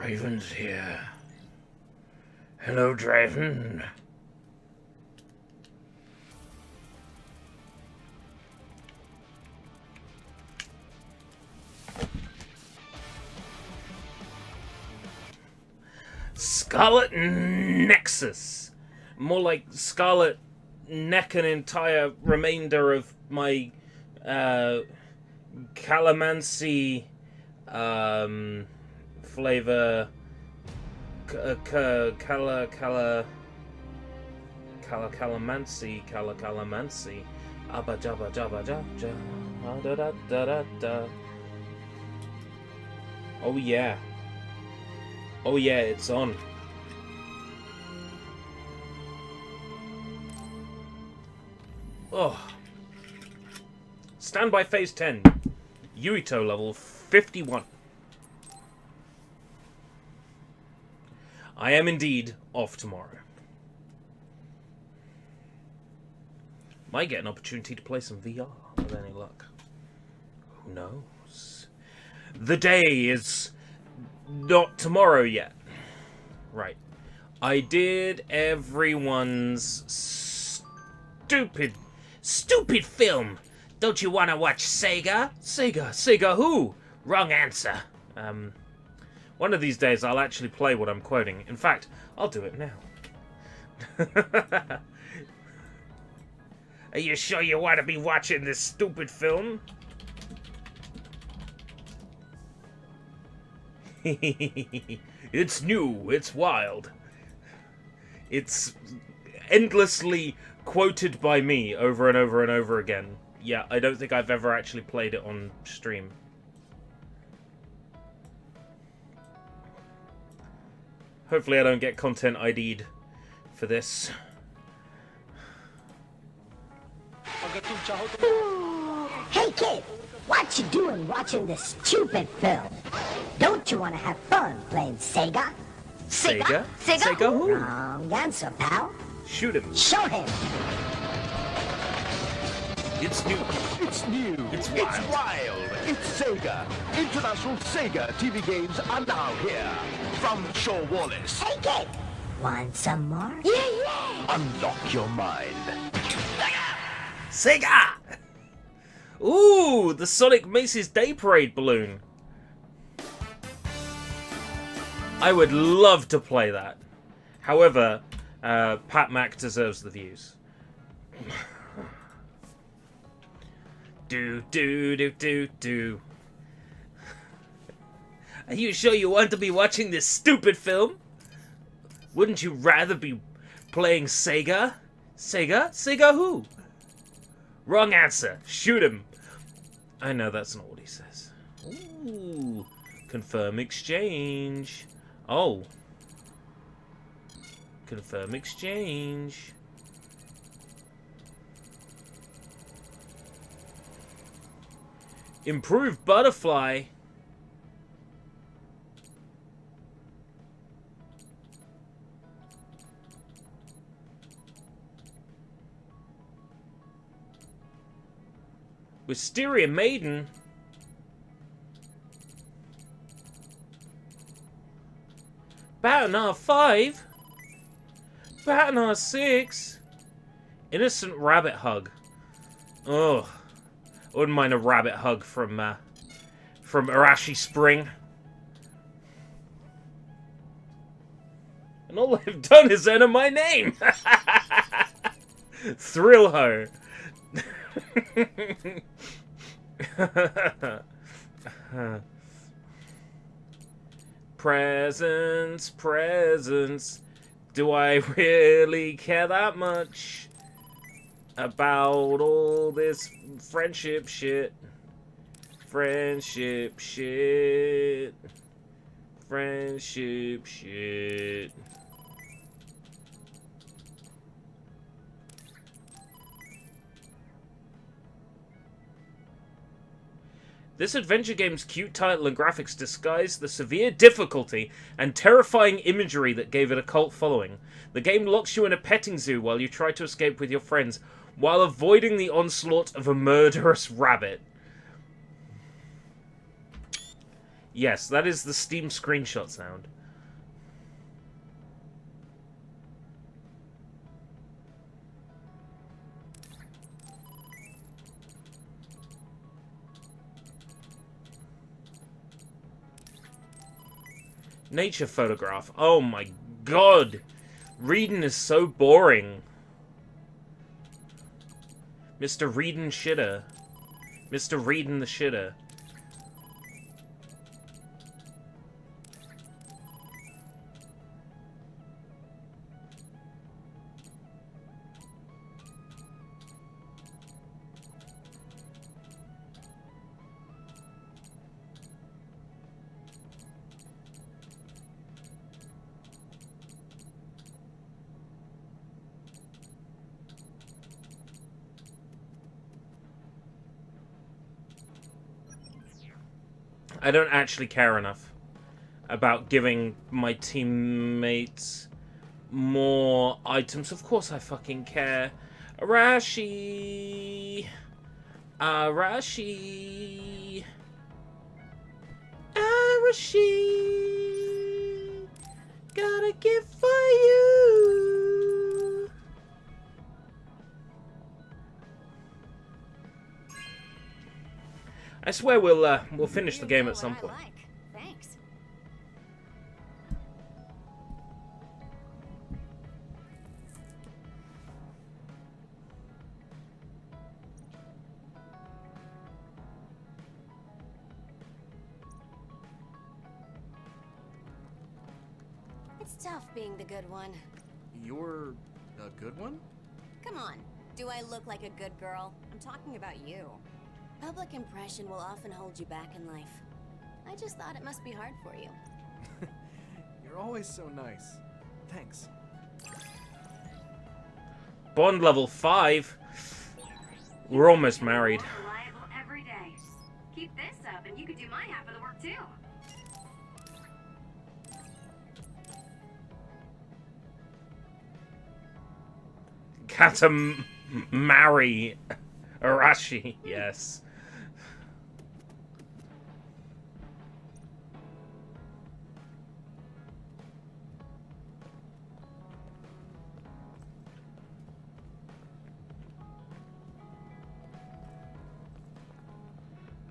Draven's here. Hello, Draven. Scarlet Nexus. More like Scarlet Neck an entire remainder of my calamancy flavor calamancy abba jabba jabba jabba da da da da da. Oh yeah. Oh yeah, it's on. Oh. Standby phase 10. Yuito level 51. I am indeed off tomorrow. Might get an opportunity to play some VR with any luck. Who knows? The day is not tomorrow yet. Right. I did everyone's stupid film. Don't you want to watch Sega? Sega who? Wrong answer. One of these days I'll actually play what I'm quoting. In fact, I'll do it now. Are you sure you want to be watching this stupid film? It's new, it's wild. It's endlessly quoted by me over and over and over again. Yeah, I don't think I've ever actually played it on stream. Hopefully I don't get content ID'd for this. Hey kid, what you doing watching this stupid film? Don't you want to have fun playing Sega? Sega? Sega who? Wrong answer, pal. Shoot him. Show him. It's new. It's new. It's wild. It's wild. It's Sega. International Sega TV games are now here. From Shaw Wallace. Hey kid, want some more? Yeah. Unlock your mind. Sega! Ooh, the Sonic Macy's Day Parade balloon. I would love to play that. However, Pat Mac deserves the views. Do. Are you sure you want to be watching this stupid film? Wouldn't you rather be playing Sega? Sega who? Wrong answer. Shoot him. I know that's not what he says. Ooh. Confirm exchange. Oh. Confirm exchange. Improved butterfly. Wisteria Maiden. Battenar 5. Battenar 6. Innocent Rabbit Hug. Ugh. I wouldn't mind a rabbit hug from Arashi Spring. And all they've done is enter my name. Thrill Ho. Presents. Do I really care that much about all this friendship shit? Friendship shit. This adventure game's cute title and graphics disguise the severe difficulty and terrifying imagery that gave it a cult following. The game locks you in a petting zoo while you try to escape with your friends, while avoiding the onslaught of a murderous rabbit. Yes, that is the Steam screenshot sound. Nature photograph. Oh my god! Reading is so boring. Mr. Reading Shitter. Mr. Reading the Shitter. I don't actually care enough about giving my teammates more items. Of course I fucking care. Arashi! Arashi! Arashi! Got a gift for you! I swear we'll finish the game at some point. Thanks. It's tough being the good one. You're a good one? Come on, do I look like a good girl? I'm talking about you. Public impression will often hold you back in life. I just thought it must be hard for you. You're always so nice. Thanks. Bond level 5. We're almost married. Reliable every day. Keep this up and you could do my half of the work too. Gotta marry Arashi, yes.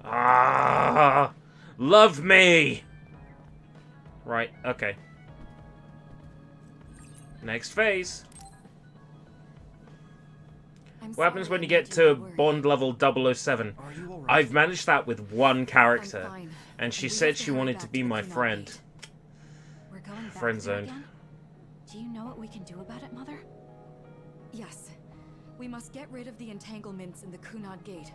Ah, love me. Right, okay. Next phase. What happens when you get to Bond level 007? I've managed that with one character, and she said she wanted to be my friend. Friend zoned. Do you know what we can do about it, Mother? Yes. We must get rid of the entanglements in the Kunad Gate,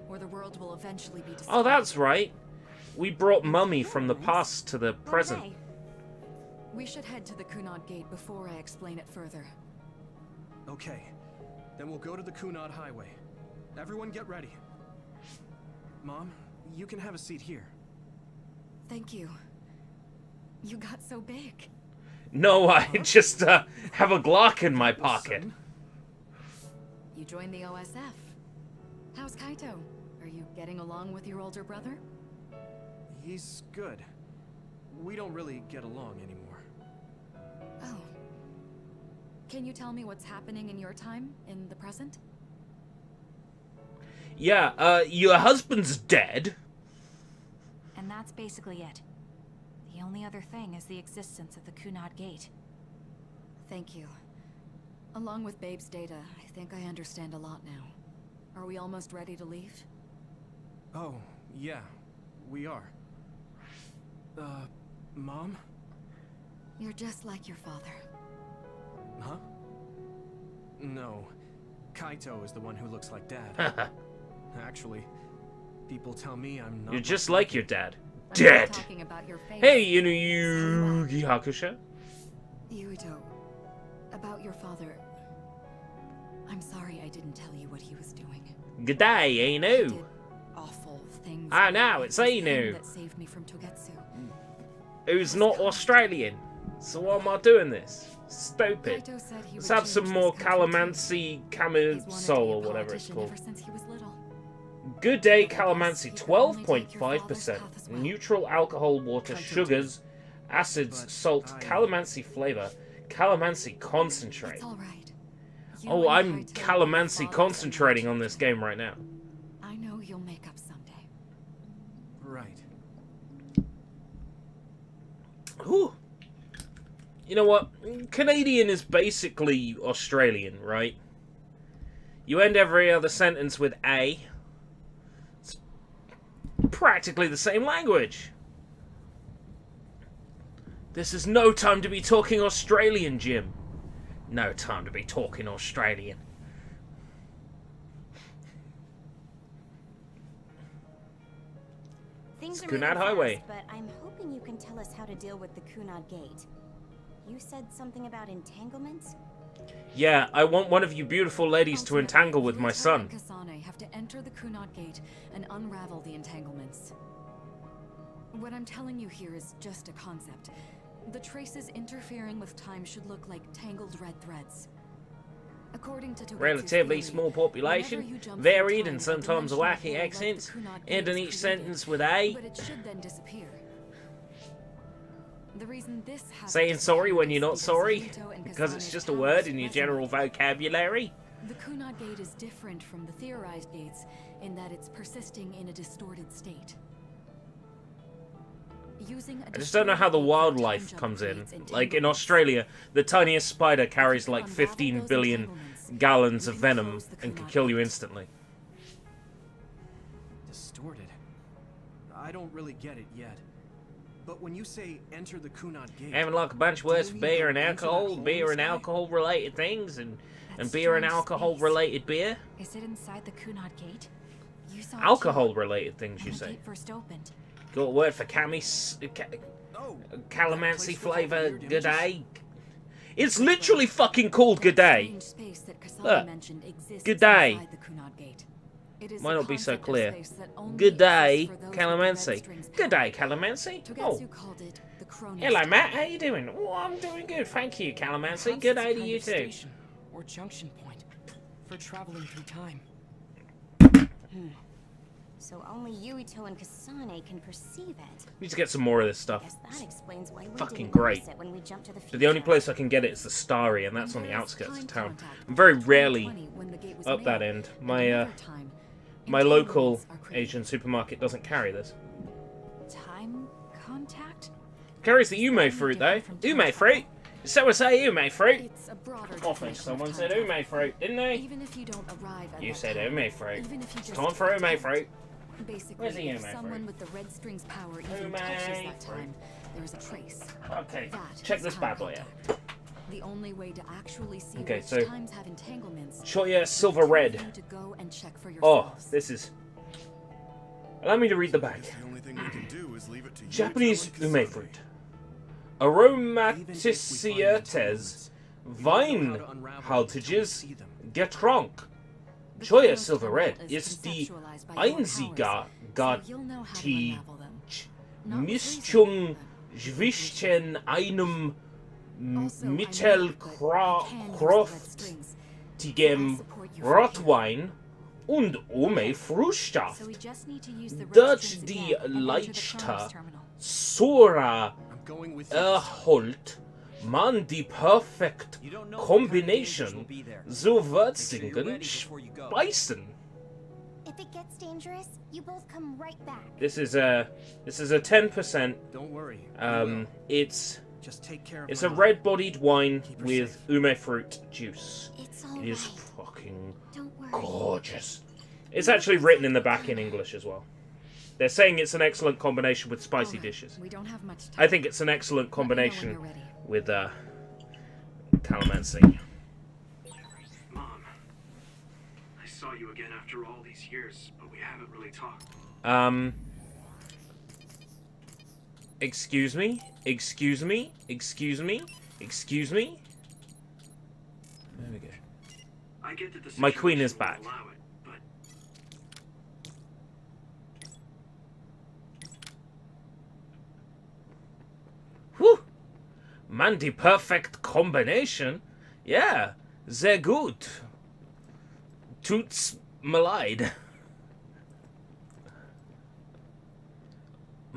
or the world will eventually be destroyed. Oh, that's right. We brought Mummy from the past to the present. Okay. We should head to the Kunad Gate before I explain it further. Okay. Then we'll go to the Kunad Highway. Everyone get ready. Mom, you can have a seat here. Thank you. You got so big. No, I just have a Glock in my pocket. You joined the OSF. How's Kaito? Are you getting along with your older brother? He's good. We don't really get along anymore. Oh. Can you tell me what's happening in your time, in the present? Yeah, your husband's dead. And that's basically it. The only other thing is the existence of the Kunad Gate. Thank you. Along with Babe's data, I think I understand a lot now. Are we almost ready to leave? Oh, yeah. We are. Mom? You're just like your father. Huh? No. Kaito is the one who looks like Dad. Actually, people tell me I'm not. You're just like your dad. I'm not Dead. talking about your face. Hey, Yu Hakusho. Yuito, about your father. I'm sorry I didn't tell you what he was doing. Good day, He Inu. did awful things. I know, it's It was Inu. him that saved me from Togetsu. Who's not Australian. So why am I doing this? Stupid. Kaito said he Let's would have some change more this country too. calamansi He's wanted to be camisole a or whatever it's politician called. ever since he was little. Good Day Calamansi, 12.5%. Neutral alcohol, water, sugars, acids, salt, calamansi flavor, calamansi concentrate. It's all right. Oh, I'm calamansi concentrating on this game right now. I know you'll make up someday. Right. Ooh. You know what? Canadian is basically Australian, right? You end every other sentence with A. It's practically the same language. This is no time to be talking Australian, Jim. No time to be talking Australian. Things are Cunard moving Highway. fast, but I'm hoping you can tell us how to deal with the Cunard Gate. You said something about entanglements? Yeah, I want one of you beautiful ladies to entangle with my son. Kasane have to enter the Cunard Gate and unravel the entanglements. What I'm telling you here is just a concept. The traces interfering with time should look like tangled red threads. According to Togetsu's Relatively theory, small whenever population, you jump varied through and time, a sometimes dimensional wacky hole like accents, the Cunard Gate ending is each created, sentence with A. but it should then disappear. The reason this happens Saying sorry when you're not is sorry, Hito and because it's Kasane's just a word in your powers general resonate. vocabulary. The Cunard Gate is different from the theorized gates in that it's persisting in a distorted state. I just don't know how the wildlife comes in. Like in Australia, the tiniest spider carries like 15 billion gallons of venom and can kill you instantly. Distorted. I don't really get it yet. But when you say enter the Cunard Gate, Having like a bunch of words for beer and alcohol, beer and alcohol related things, and beer and alcohol related beer. Is it inside the Cunard Gate? You saw Alcohol related things, you when the say. gate first opened. Got a word for calamansi flavour good day? It's literally fucking called good day. Look, good day. Might not be so clear. Good day, calamansi. Good day, calamansi. Oh, hello, Matt. How you doing? Oh, I'm doing good, thank you, calamansi. Good day to you too. Or junction point for traveling through time. So only Yuito and Kasane can perceive it. Need to get some more of this stuff. Guess that explains why we Fucking didn't great. notice it when we jumped to the But the only future. place I can get it is the Starry, and that's on the outskirts of town. I'm very rarely up that end. My local Asian supermarket doesn't carry this. Time contact? Carries the ume fruit though. Ume fruit. Someone say ume fruit. It's a broader I think definition someone of said time ume fruit, didn't they? Even if you don't arrive at You that said time, ume fruit. even if you just Time for ume attempt, fruit. Basically, Where's the if ume someone fruit? with the red string's power even Ume touches fruit. that time, there is a trace. Okay, That check is this time bad boy out. contact. The only way to actually see Okay, which so- times have entanglements Choya is silver for red. you to go and check for Oh, yourselves. this is. Allow me to read the back. The only thing we can do is leave it to Japanese Yuito and ume Kasane. fruit. Aromaticiertes Weinhaltiges Getränk. The Choya first silver level red is is the conceptualized by your powers, so you'll know how to einzige unravel them. Not with reason, Mischung but zwischen einem Also, I know that I can use the red strings. mittelkraftigem Support you from Rotwein und ume So Fruchtsaft. we just need to use the red Dutch strings die again and enter the leichte Kronos terminal. Sora I'm going with you. erholt man die perfect combination so würzigen Speisen. If it gets dangerous, you both come right back. This is a 10%. don't worry. It's Just take care of It's my a mom. red-bodied wine Keep her with safe. ume fruit juice. It's all It is right. fucking Don't worry. gorgeous. It's actually written in the back in English as well. They're saying it's an excellent combination with spicy Alright, dishes. We don't have much time. I think it's an excellent Let me know when combination you're ready. with calamansi. Mom, I saw you again after all these years, but we haven't really talked. Excuse me? Excuse me? Excuse me? Excuse me? There we go. I get that the My queen is situation back. won't allow it, but Whew! Man, die perfect combination. Yeah, sehr gut. Tut's mir leid.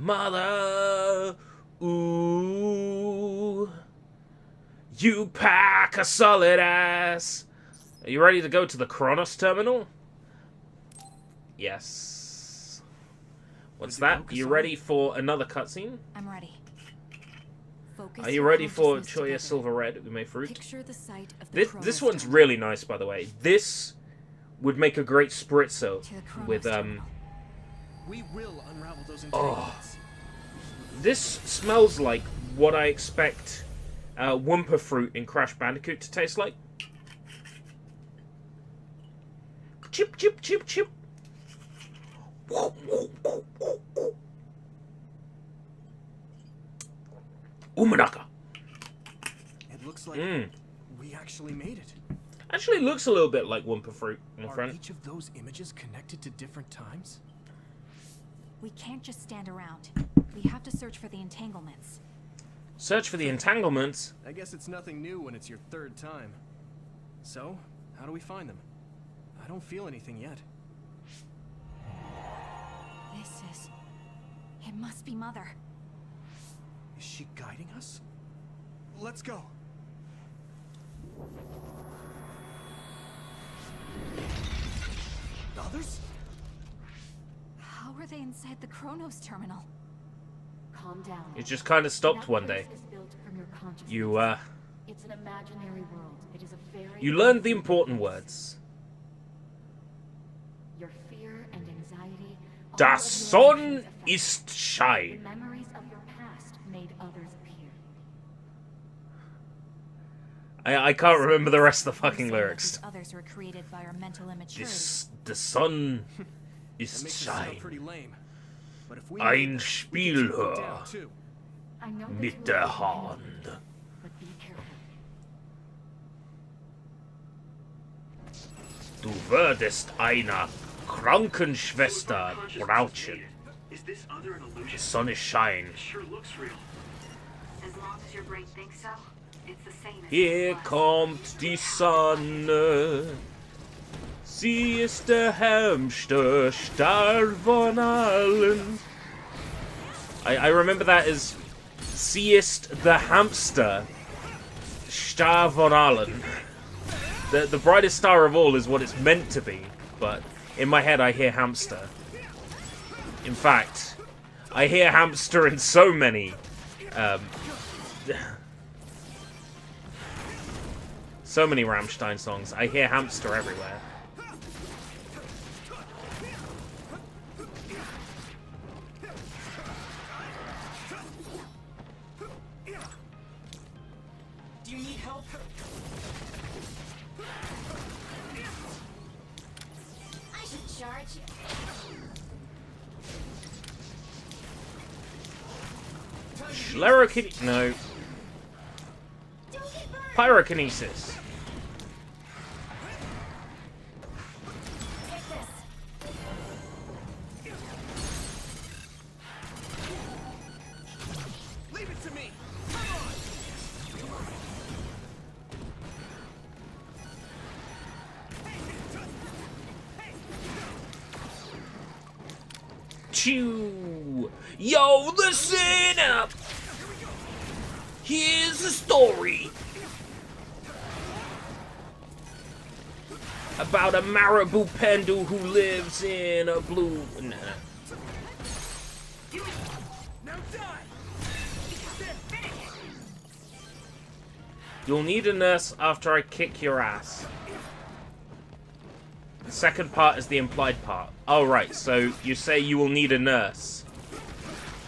Mother, ooh, you pack a solid ass. Are you ready to go to the Kronos terminal? Yes. What's that? You ready for another cutscene? I'm ready. Are you ready for Choya Silver Red, Ume Fruit? Picture the site of the This one's really nice, by the way. This would make a great spritzer with We will unravel those oh, entanglements. this smells like what I expect Wumpa fruit in Crash Bandicoot to taste like. Chip, chip, chip, chip. Umanaka. It looks like we actually made it. Actually looks a little bit like Wumpa fruit, my Are friend. each of those images connected to different times? We can't just stand around. We have to search for the entanglements. Search for the entanglements. I guess it's nothing new when it's your third time. So, how do we find them? I don't feel anything yet. It must be Mother. Is she guiding us? Let's go. Others? How are they inside the Kronos terminal? Calm down. It just kind of stopped one day. Is built from your consciousness. It's an imaginary world. It is a very you learned the important words. Your fear and anxiety. Das Sonne ist Schein. The memories of your past made others appear. I can't remember the rest of the fucking lyrics. Others were created by our mental immaturity. The Sonne ist Schein. Ein Spielhör mit der Hand. But be careful. Du würdest einer Krankenschwester brauchen. Is this other an illusion? The sun is shine. It sure looks real. As long as your brain thinks so, it's the same as Hier kommt die Sonne. Sie ist der Hamster, Star von allen. I remember that as Sie ist the hamster, Star von allen. The brightest star of all is what it's meant to be, but in my head I hear hamster. In fact, I hear hamster in so many so many Rammstein songs. I hear hamster everywhere. Do you need help? I should charge you. Sclerokin... No. Pyrokinesis. Leave it to me. Chew. Yo, listen up. Here's the story about a marabou panda who lives in a blue. Nah. Now die. You'll need a nurse after I kick your ass. The second part is the implied part. Oh, right, so you say you will need a nurse.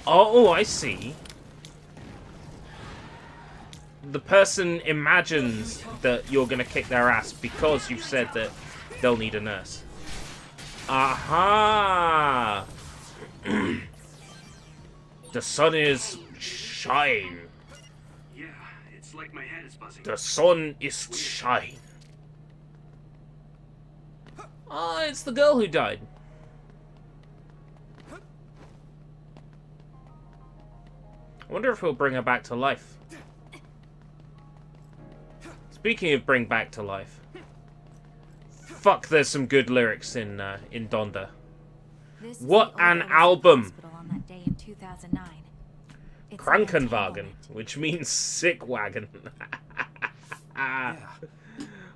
Oh, I see. The person imagines that you're gonna kick their ass because you've said that they'll need a nurse. Aha! The sun is shine. Yeah, it's like my head is buzzing. The sun is shine. Ah, it's the girl who died. I wonder if he'll bring her back to life. Speaking of bring back to life, fuck, there's some good lyrics in Donda. What an album! on that day in 2009. It's an Krankenwagen, entanglement. which means sick wagon. Yeah.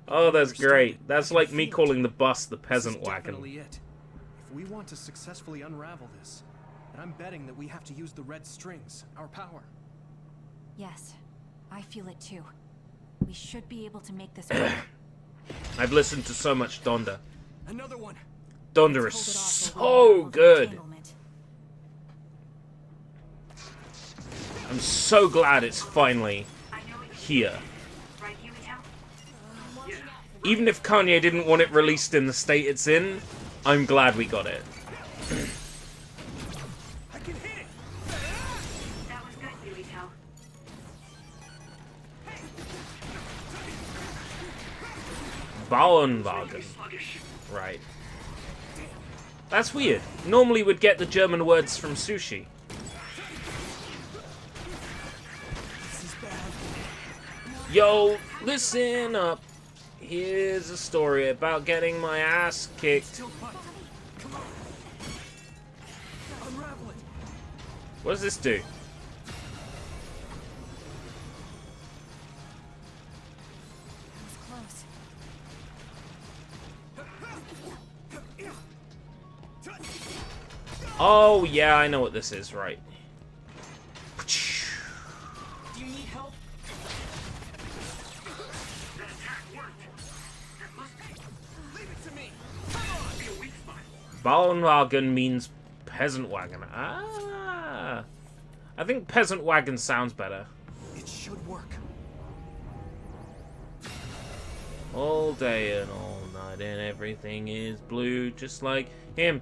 Oh, that's great. That's like me calling the bus the This peasant is wagon. definitely it. If we want to successfully unravel this, then I'm betting that we have to use the red strings, our power. Yes, I feel it too. We should be able to make this work. I've listened to so much Donda. Another one. Donda is Hold it off so while we unravel the good. entanglement. I'm so glad it's finally here. Right, Yuito? Even if Kanye didn't want it released in the state it's in, I'm glad we got it. I can hit it. That was good, Yuito. Bauernwagen. Right. That's weird. Normally we'd get the German words from sushi. Yo, listen up. Here's a story about getting my ass kicked. Come on. Unravel it. What does this do? That was close. Oh, yeah, I know what this is, right. Do you need help? That attack worked. That must be. Leave it to me. Be a weak spot. Bauernwagen means peasant wagon. Ah. I think peasant wagon sounds better. It should work. All day and all night and everything is blue, just like him,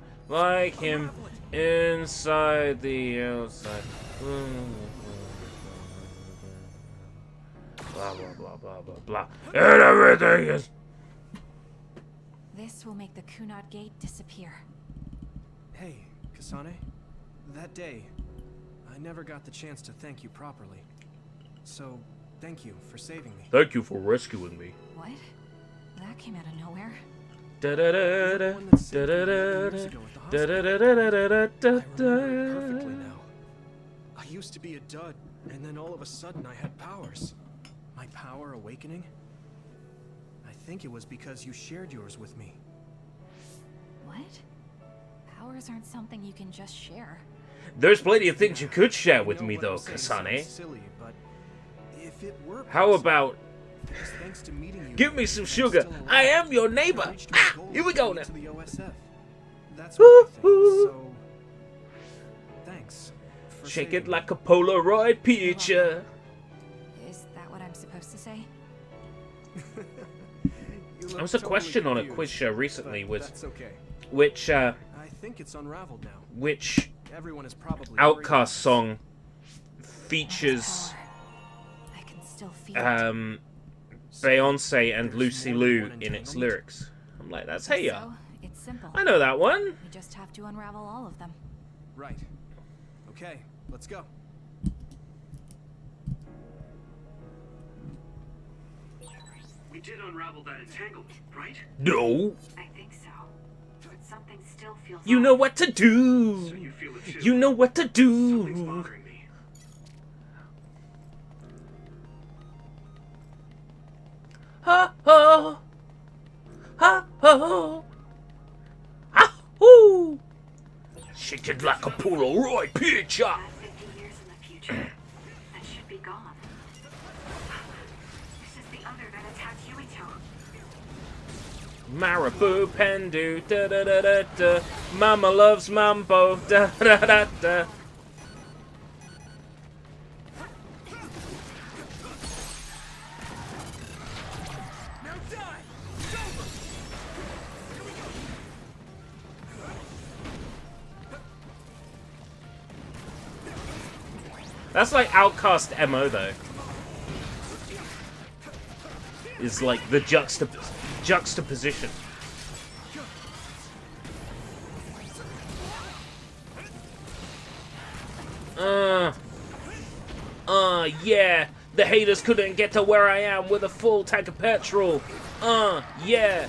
inside the outside. Blah, blah, blah, blah, blah, blah. And everything is... This will make the Kunad Gate disappear. Hey, Kasane. That day, I never got the chance to thank you properly. So, thank you for saving me. Thank you for rescuing me. What? That came out of nowhere. Da da da da da da da da da da da da da da I remember it perfectly now. I used to be a dud, and then all of a sudden I had powers. My power awakening? I think it was because you shared yours with me. What? Powers aren't something you can just share. There's plenty of things you could share with I know me what though, I'm saying sounds Kasane. silly, but if it were How possible, about... it's thanks to meeting you Give me that some I'm sugar. still alive. I am your I neighbor. reached my Ah, goal here we of go going now. to the OSF. That's what I think. So, thanks. For Shake saving it me. like a Polaroid picture. Is that what I'm supposed to say? You look There was a totally question on a confused, quiz show recently but with that's okay. which I think it's unraveled now. which Everyone is probably Outcast song features I can still feel it. Beyonce and Lucy Liu in its lyrics. I'm like, that's hey ya. So, it's simple. I know that one. We just have to unravel all of them. Right. Okay, let's go. We did unravel that entanglement, right? No. I think so. But something still feels You off. know what to So do. you feel it too. You know what to Something's do. bothering me. Ha ha. Ha ha. Ha hoo. Shake it like a Polaroid picture. About 50 years in the future. That should be gone. This is the other that attacked Yuito. Marabou Pendu, da da da da da. Mama loves mambo, da da da da. Now die! It's over! That's like Outcast MO though. Is like the juxtaposition. Yeah. The haters couldn't get to where I am with a full tank of petrol. Yeah.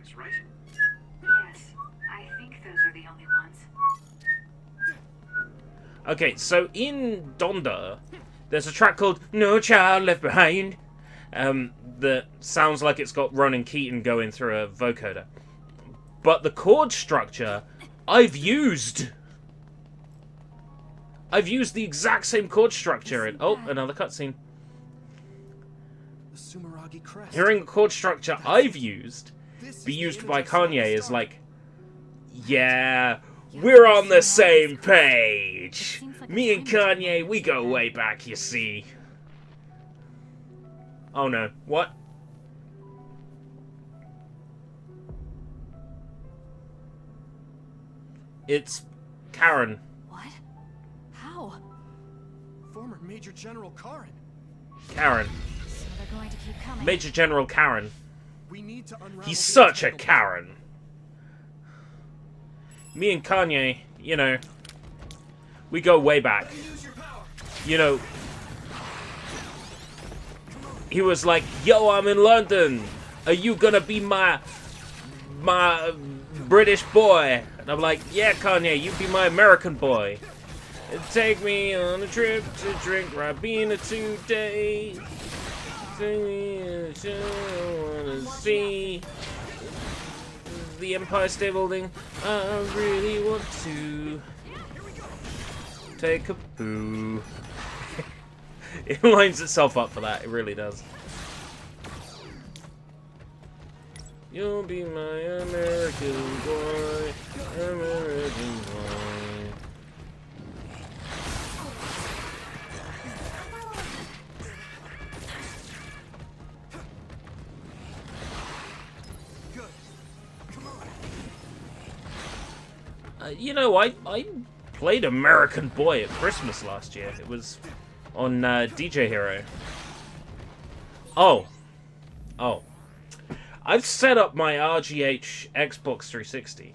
drawings, right? Yes, I think those are the only ones. Okay, so in Donda, there's a track called No Child Left Behind, that sounds like it's got Ronan Keaton going through a vocoder. But the chord structure, I've used the exact same chord structure in... Oh, another cutscene. The Sumeragi crest. Hearing the chord structure I've used be used by Kanye is like, yeah, we're on the same page. Me and Kanye, we go way back, you see. Oh no, what? It's Karen. What? How? Former Major General Karen. Karen. So they're going to keep coming. Major General Karen. We need to unravel He's the such a entanglement. Karen. Me and Kanye, you know, we go way back. You know, he was like, yo, I'm in London. Are you gonna be my British boy? And I'm like, yeah, Kanye, you be my American boy. And take me on a trip to drink Ribena today. I wanna see the Empire State Building. I really want to take a poo. It lines itself up for that. It really does. You'll be my American boy, American boy. You know, I played American Boy at Christmas last year. It was on DJ Hero. Oh. I've set up my RGH Xbox 360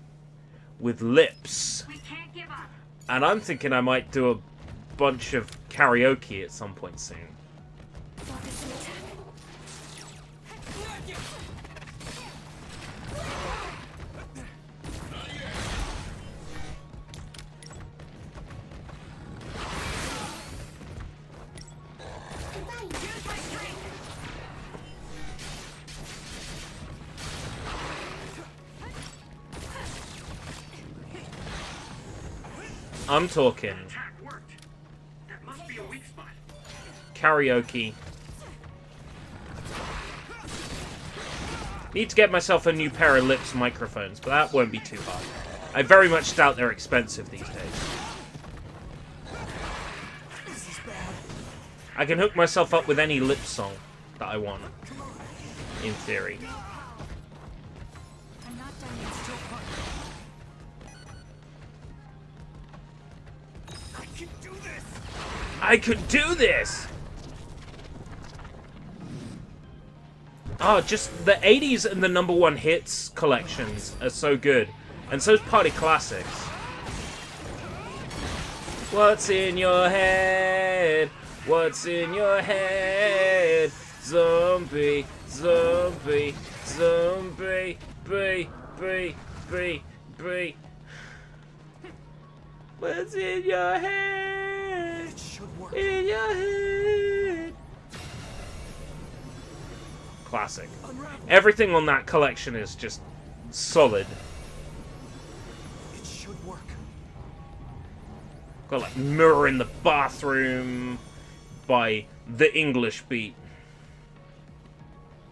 with lips. We can't give up. And I'm thinking I might do a bunch of karaoke at some point soon. I'm talking Attack worked. That must be a weak spot. karaoke. Need to get myself a new pair of lips microphones, but that won't be too hard. I very much doubt they're expensive these days. I can hook myself up with any lip song that I want, in theory. I'm not done yet. I could do this! Oh, just the 80s and the #1 hits collections are so good. And so's Party Classics. What's in your head? What's in your head? Zombie, zombie, zombie, bree, bree, bree, bree. What's in your head? It should work. In your head. Classic. Everything on that collection is just solid. It should work. Got like Mirror in the Bathroom by The English Beat.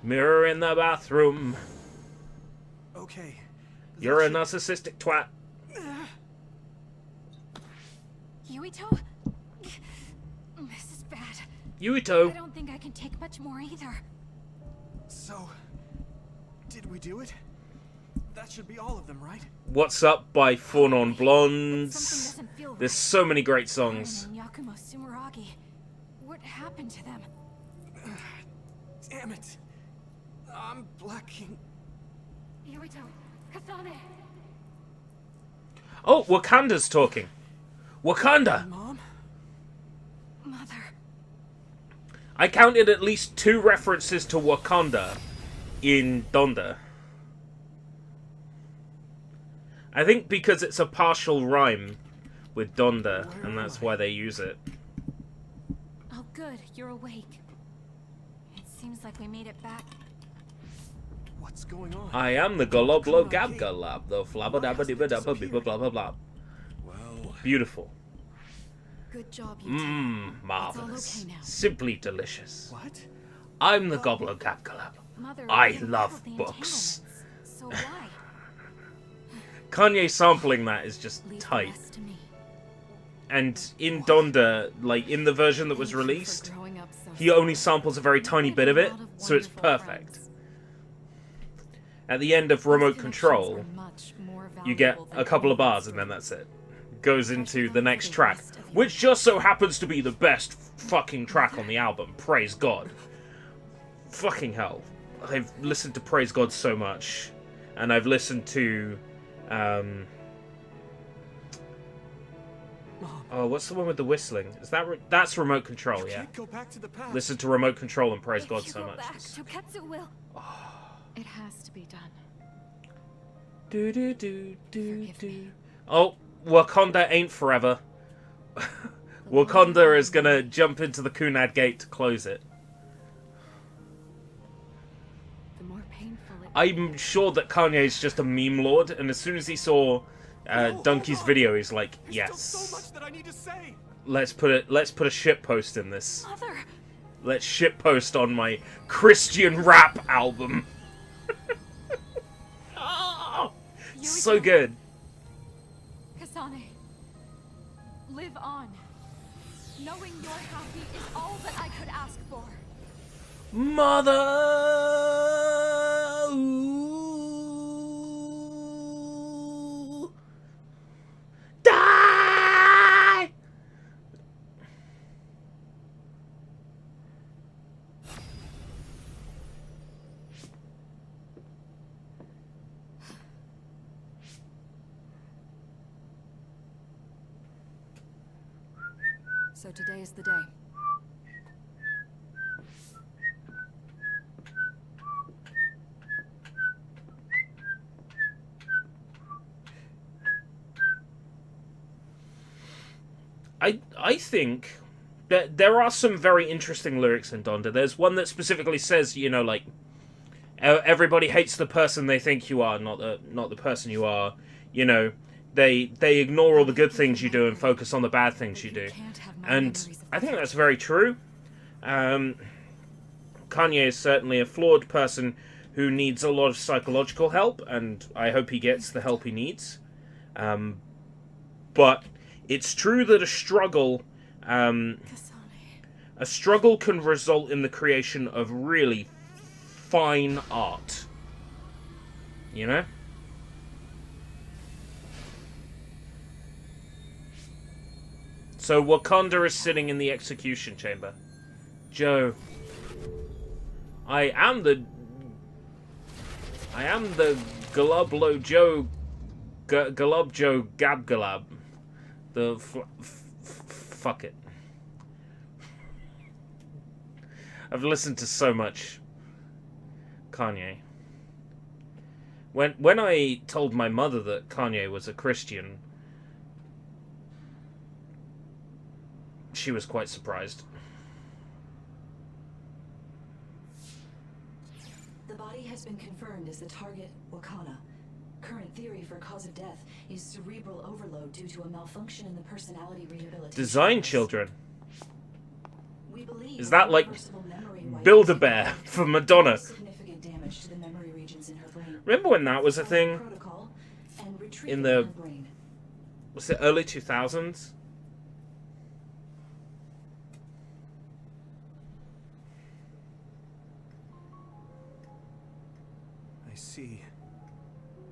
Mirror in the bathroom. Okay. You're a narcissistic twat. Yuito? This is bad. I Yuito. don't think I can take much more either. So, did we do it? That should be all of them, right? What's Up by Four Non Something Blondes. doesn't feel There's right. so many great songs. Karen and Yakumo Sumeragi. What happened to them? Damn it. I'm blacking. Yuito, Kasane. Oh, Wakanda's talking. Wakanda! Mom? Mother. I counted at least 2 references to Wakanda in Donda. I think because it's a partial rhyme with Donda, and that's why they use it. Oh, good. You're awake. It seems like we made it back. What's going on? I am the Goloblo Gabgalab, the flabba-dabba-dibba-dabba-bibba blah blah blah. Well, beautiful. Good job, you two. Marvelous. Okay now. Simply delicious. What? I'm the Goblo Gabgalab. Mother, I we love unraveled the books. entanglements. So why? Kanye sampling that is just Leave the tight. rest to me. And in Donda, like in the version that was Thank you for released, growing up so he only samples a very tiny bit of it, A lot of so it's wonderful perfect. friends. At the end of Those Remote connections Control, are much more you get valuable a than couple of any bars and then story. that's it. Goes into the next track, which just so happens to be the best fucking track on the album. Praise God. Fucking hell. I've listened to Praise God so much. And I've listened to... oh, what's the one with the whistling? Is that... that's Remote Control, yeah. Go back to the past. Listen to Remote Control and Praise God If you so go much. back, Toketsu will. It has to be done. Do do do do Forgive do. me. Oh, Wakanda ain't forever. Wakanda is gonna jump into the Kunad Gate to close it. The more painful it I'm sure that Kanye's just a meme lord, and as soon as he saw Donkey's video, he's like, There's still so yes. much that I need to say. Let's put a shit post in this. Mother. Let's shit post on my Christian rap album. Oh, so good. Kasane. Live on. Knowing you're happy is all that I could ask for. Mother. Ooh. Die. So today is the day. I think that there are some very interesting lyrics in Donda. There's one that specifically says, you know, like, everybody hates the person they think you are, not the person you are. You know, they ignore all the good things you do and focus on the bad things you do. And I think that's very true. Kanye is certainly a flawed person who needs a lot of psychological help, and I hope he gets the help he needs. But it's true that a struggle can result in the creation of really fine art. You know? So Wakanda is sitting in the execution chamber. Joe. I am the Galublo Joe Galub Joe Gabgalab. The fuck it. I've listened to so much Kanye. When I told my mother that Kanye was a Christian, she was quite surprised. The body has been confirmed as the target, Wakana. Current theory for cause of death is cerebral overload due to a malfunction in the personality rehabilitation. Design children. We believe Is that like irreversible memory wipe Build-A-Bear for Madonna? significant damage to the memory regions in her brain. Remember when that was a thing? Protocol and retrieve In it in the her brain. was it early 2000s? I see.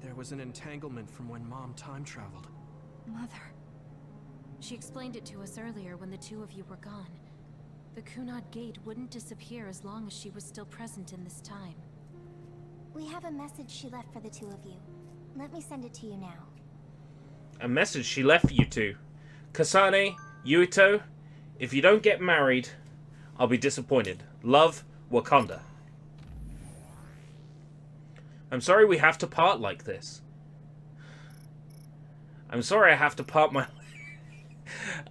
There was an entanglement from when Mom time traveled. Mother. She explained it to us earlier when the two of you were gone. The Kunad Gate wouldn't disappear as long as she was still present in this time. We have a message she left for the two of you. Let me send it to you now. A message she left for you two. Kasane, Yuito, if you don't get married, I'll be disappointed. Love, Wakanda. I'm sorry we have to part like this. I'm sorry I have to part my...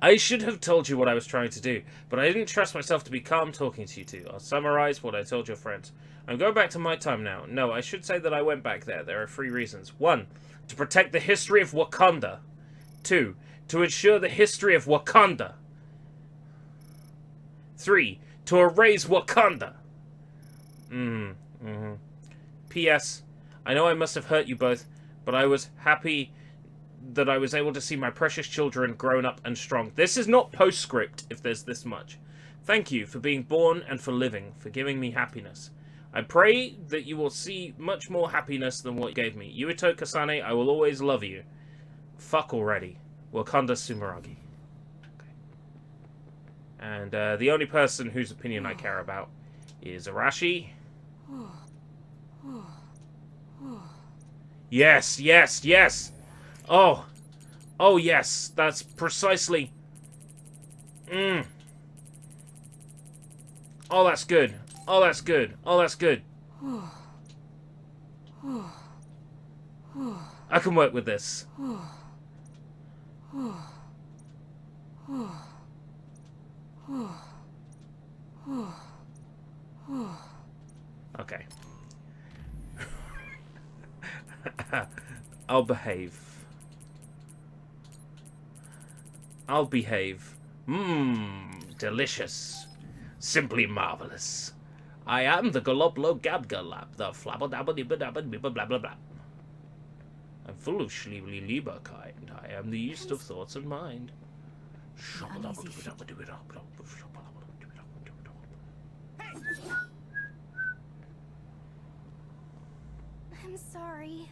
I should have told you what I was trying to do, but I didn't trust myself to be calm talking to you two. I'll summarize what I told your friends. I'm going back to my time now. No, I should say that I went back there. There are 3 reasons. 1, to protect the history of Wakanda. 2, to ensure the history of Wakanda. 3, to erase Wakanda. P.S. I know I must have hurt you both, but I was happy that I was able to see my precious children grown up and strong. This is not postscript, if there's this much. Thank you for being born and for living, for giving me happiness. I pray that you will see much more happiness than what you gave me. Yuito Kasane, I will always love you. Fuck already. Wakanda Sumeragi. Okay. And the only person whose opinion I care about is Arashi. Yes, yes, yes! Oh. Oh, yes. That's precisely... Oh, that's good. Oh, that's good. Oh, that's good. I can work with this. Okay. I'll behave. I'll behave. Delicious. Simply marvelous. I am the Goloblo Gabgalab, the Flabbadabba blah blah blah. I'm full of Schliebly Lieber kind. I am the yeast of thoughts and mind. I'm sorry.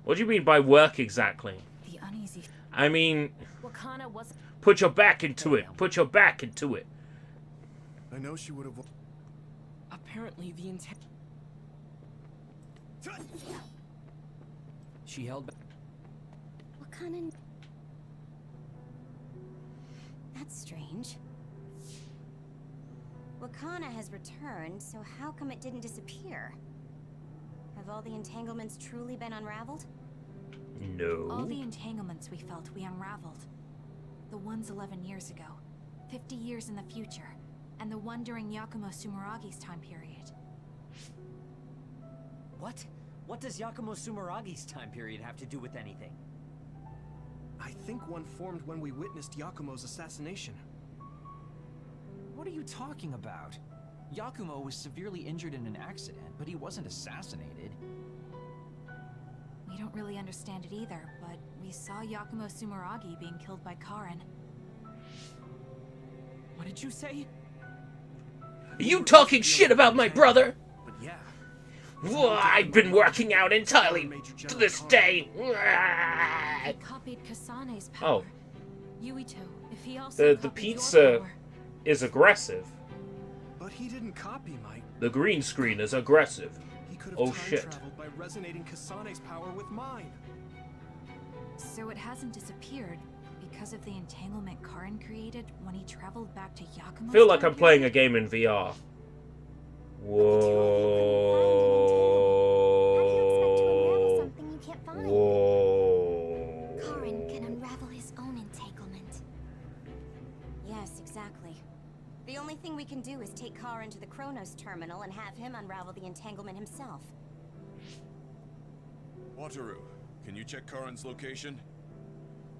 What do you mean by work exactly? The uneasy. I mean, Wakana was. put your back into it. Put your back into it. I know she would have. Apparently, the intent. She held back. Wakana. That's strange. Wakana has returned, so how come it didn't disappear? Have all the entanglements truly been unraveled? No. All the entanglements we felt, we unraveled. The ones 11 years ago, 50 years in the future, and the one during Yakumo Sumeragi's time period. What? What does Yakumo Sumeragi's time period have to do with anything? I think one formed when we witnessed Yakumo's assassination. What are you talking about? Yakumo was severely injured in an accident, but he wasn't assassinated. We don't really understand it either, but we saw Yakumo Sumeragi being killed by Karen. What did you say? Are you talking shit about my brother? But yeah. I've been working out entirely to this day. He copied Kasane's power. Oh. Yuito, if he also The copied pizza your power. is aggressive. But he didn't copy my... The green screen is aggressive. He could have Oh time shit. traveled by resonating Kasane's power with mine. So it hasn't disappeared because of the entanglement Karen created when he traveled back to Yakumo. I feel like I'm playing a game in VR. Whoa. Something you can't find. Whoa. Karen can unravel his own entanglement. Yes, exactly. The only thing we can do is take Karen to the Chronos terminal and have him unravel the entanglement himself. Wataru, can you check Karen's location?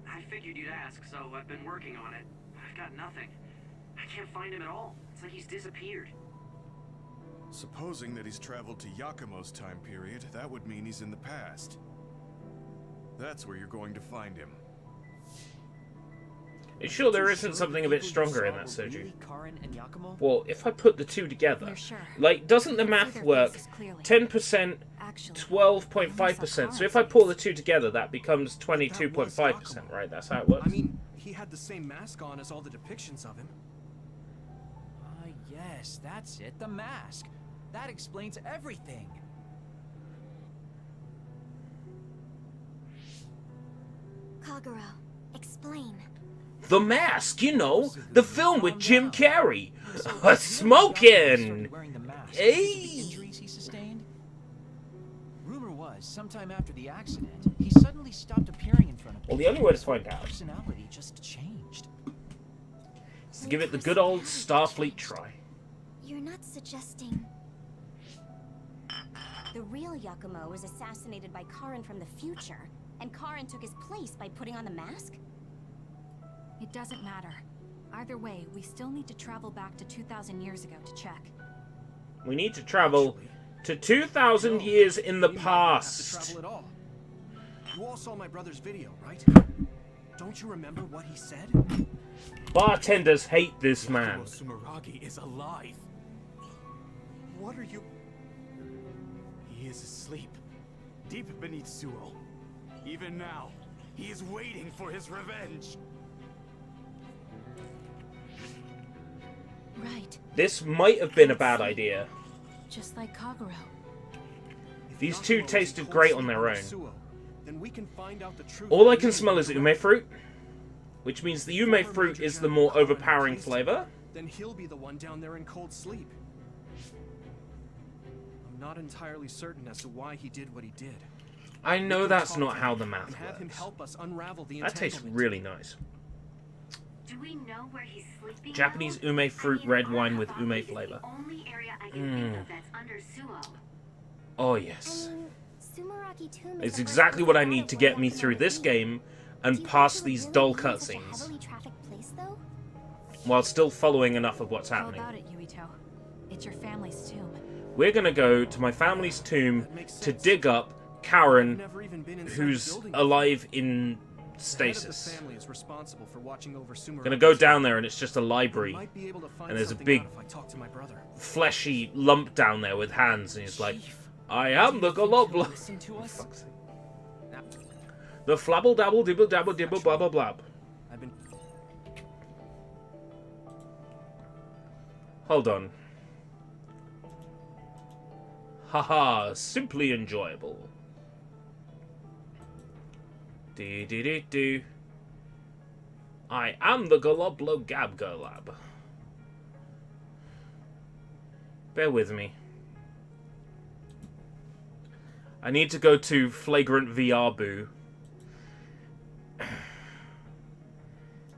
I figured you'd ask, so I've been working on it. I've got nothing. I can't find him at all. It's like he's disappeared. Supposing that he's traveled to Yakumo's time period, that would mean he's in the past. That's where you're going to find him. You sure there isn't something a bit stronger in that, Soju? Really Karen and Yakumo? Well, if I put the two together, You're sure? like, doesn't the math work? 10%, 12.5%. So if I pull the two together, that becomes 22.5%, right? That's how it works. I mean, he had the same mask on as all the depictions of him. Ah, yes, that's it. The mask. That explains everything. Kagura, explain. The Mask, you know, the film with Jim Carrey. Smoking! mask Hey! because of the injuries he sustained? Rumor was, sometime after the accident, he suddenly stopped appearing in front of people. Well, the only way to find out His personality just changed. is to give it the good old Starfleet try. You're not suggesting... The real Yakumo was assassinated by Karin from the future, and Karin took his place by putting on the mask? It doesn't matter. Either way, we still need to travel back to 2,000 years ago to check. We need to travel to 2,000 years in the We might not past. have to travel at all. You all saw my brother's video, right? Don't you remember what he said? Bartenders hate this man. Sumeragi is alive. What are you... He is asleep, deep beneath Suo. Even now, he is waiting for his revenge. Right. This might have been a bad idea. Just like Kaguro. These two tasted great on their own. Then we can find out the truth. All I can smell is ume fruit, which means the ume fruit is the more overpowering flavor. Then he'll be the one down there in cold sleep. I'm not entirely certain as to why he did what he did. I know that's not how the math Have him works. help us unravel the That tastes entanglement. really nice. Do we know where he's sleeping? Japanese now? ume fruit I mean, red wine with Arabaki ume is flavor. The only area I can think of that's under Suo. Oh yes. Sumeragi Tomb is It's the exactly first what I place need out to of get where me Yakumo through would this be. game Do and you past think it these would dull really be in such a cutscenes, heavily trafficked place, though? while still following enough of what's How happening. about it, Yuito? It's your family's tomb. We're gonna go to my family's tomb to dig up Karen, Never even been inside who's the building alive in The head of the stasis. family is responsible for watching over Sumeragi. Gonna go down there and it's just a library, Might be able to find and there's a something big out if I talk to my brother. fleshy lump down there with hands, and he's like, I am the Golobla. Listen to us. The flabble dabble dibble dabble dibble blabble blab. I've been Hold on. Haha, simply enjoyable. Do. I am the Goloblo Gabgolab. Bear with me. I need to go to FlagrantWeeaboo.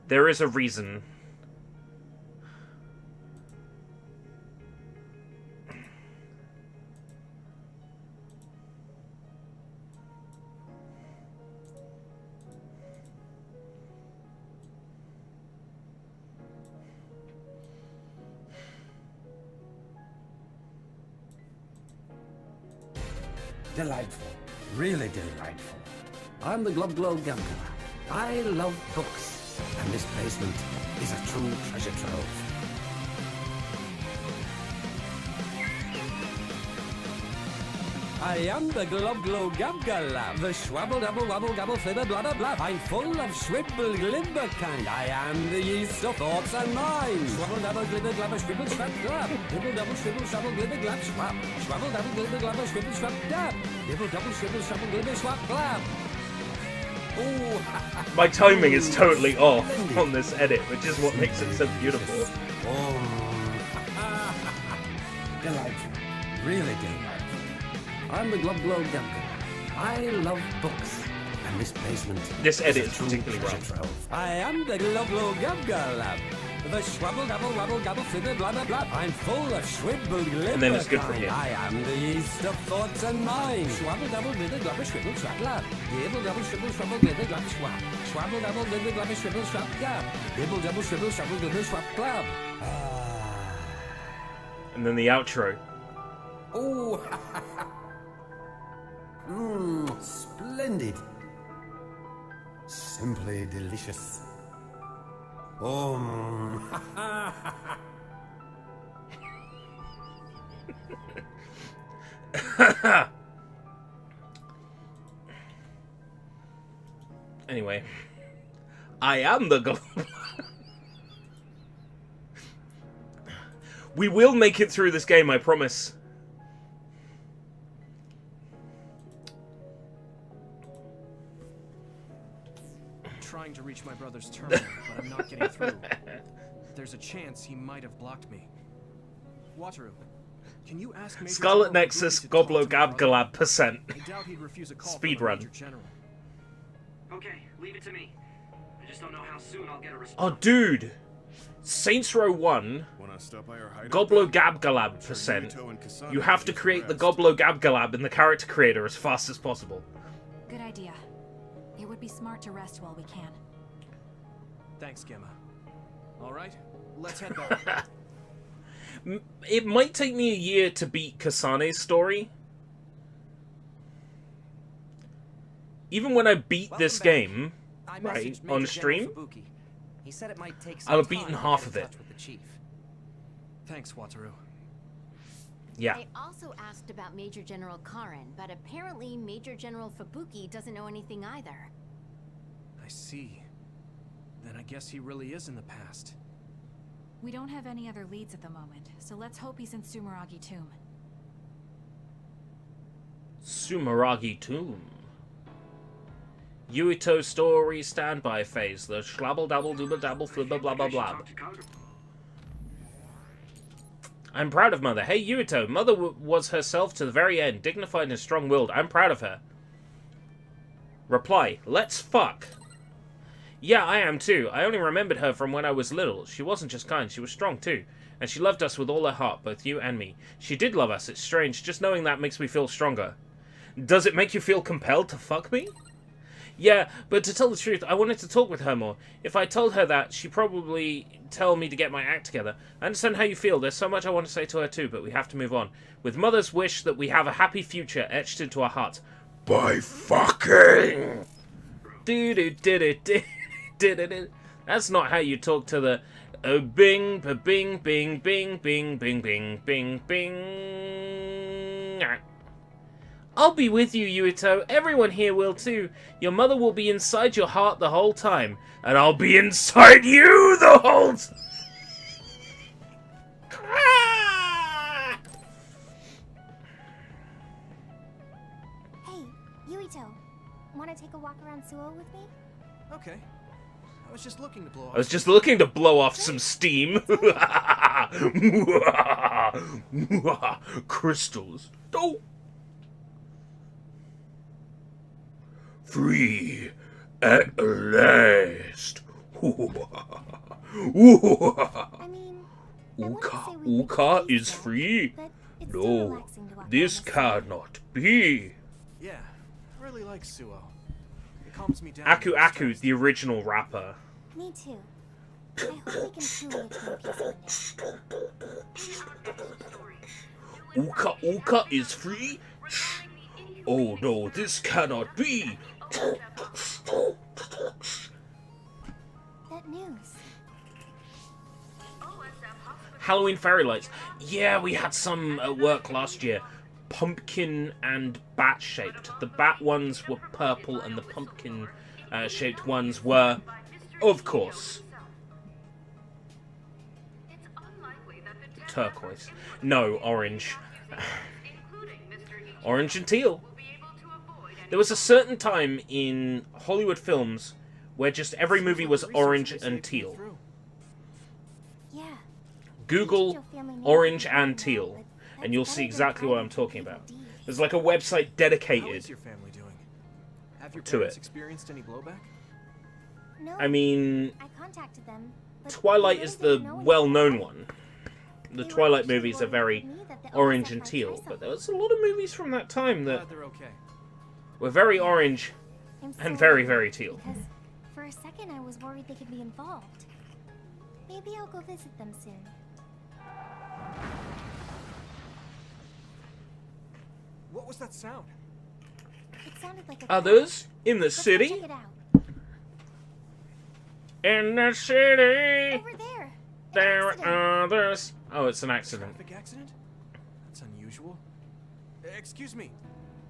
There is a reason. Delightful. Really delightful. I'm the Globglow Gambler. I love books, and this basement is a true treasure trove. I am the Globglow Gabgala, the Schwabble Double Wabble Gabble Flibber Blabber Blab. I'm full of Schwibble Glimber kind. I am the yeast of thoughts and minds. Schwabble Double Glibber Glabber Schwibble Schwab Glab. Dibble Double Schwibble Schwabble Glibber Glab Schwab. Schwabble Double Glibber Glabber Schwibble Schwab Dab. Dibble Double Schwibble Schwabble Glibber Schwab Glab. Oh, My timing is totally off on this edit, which is what makes it so beautiful. Delightful. Really delightful. I'm the Globglow Gambler. I love books, and this basement. This edit a is true particularly treasure rough. trove. I am the Globglow Gambler. The Schwabble Double Wabble Gabble Flibber Blah Blah Blah. I'm full of Schwibble Glimmer. And then it's good for kind. him. I am the yeast of thoughts and minds. Schwabble Double Glibber Glabber Schwibble Schwab Glab. Dibble Double Schwibble Schwabble Glibber Glab Schwab. Schwabble Double Glibber Glabber Schwibble Schwab Glab. Dibble Double Schwibble Schwabble Glibber Schwab Glab. And then the outro. Oh, splendid. Simply delicious. Anyway. I am the Goloblo. We will make it through this game, I promise. trying to reach my brother's terminal, but I'm not getting through. There's a chance he might have blocked me. Wataru, Can you ask Major Scarlet General Nexus, Fubuki to talk Goblo to my brother? Gab percent. I doubt he'd refuse a call Speed from a run. Major General. Okay, leave it to me. I just don't know how soon I'll get a response. Oh, dude. Saints Row 1, Goblo Gab percent. You have to create the Goblo Gab in the character creator as fast as possible. Good idea. It would be smart to rest while we can. Thanks, Gemma. All right, let's head back. It might take me a year to beat Kasane's story. Even when I beat this game, right, on stream, He said it might take I'll have some beaten time half to of get in it. touch with the chief. Thanks, Wataru. Yeah. I also asked about Major General Karen, but apparently Major General Fubuki doesn't know anything either. I see. Then I guess he really is in the past. We don't have any other leads at the moment, so let's hope he's in Sumeragi Tomb. Sumeragi Tomb. Yuito story standby phase. The schlabble dabble dooble dabble flibber blah blah blah. I'm proud of Mother. Hey Yuito, Mother was herself to the very end, dignified and strong-willed. I'm proud of her. Reply, let's fuck. Yeah, I am too. I only remembered her from when I was little. She wasn't just kind, she was strong too. And she loved us with all her heart, both you and me. She did love us, it's strange. Just knowing that makes me feel stronger. Does it make you feel compelled to fuck me? Yeah, but to tell the truth, I wanted to talk with her more. If I told her that, she'd probably tell me to get my act together. I understand how you feel. There's so much I want to say to her too, but we have to move on. With Mother's wish that we have a happy future etched into our hearts. By fucking! That's not how you talk to the... bing, bing, bing, bing, bing, bing, bing, bing, bing... I'll be with you, Yuito. Everyone here will too. Your mother will be inside your heart the whole time. And I'll be inside you the whole time. Hey, Yuito. Want to take a walk around Suo with me? Okay. I was just looking to blow off. I was just looking to blow off some steam. Crystals. Oh. Free at last. Uka is free? No, this cannot be. Yeah, I really like Suo. It calms me down. Aku, the original rapper. Me too. I hope we can truly attain peace one day. Uka is free? Oh no, this cannot be. That news. Halloween fairy lights. Yeah, we had some at work last year. Pumpkin and bat shaped. The bat ones were purple and the pumpkin shaped ones were, of course, turquoise. No, orange. Orange and teal. There was a certain time in Hollywood films where just every movie was orange and teal. Yeah. Google orange and teal, and you'll see exactly what I'm talking about. There's like a website How dedicated is your family doing? Have your to parents it. experienced any blowback? No. I mean, I contacted them. But Twilight they is really the didn't know well-known one. The They were Twilight actually movies are worried very with me that the orange OSF and might teal, try but there was a lot of movies from that time that Glad they're okay. were very orange I'm and sorry, very, very teal. Because for a second I was worried they could be involved. Maybe I'll go visit them soon. What was that sound? It sounded like a Others in the Let's go city? check it out. In the city, Over there. there are others. Oh, it's an accident. Traffic accident? That's unusual. Excuse me.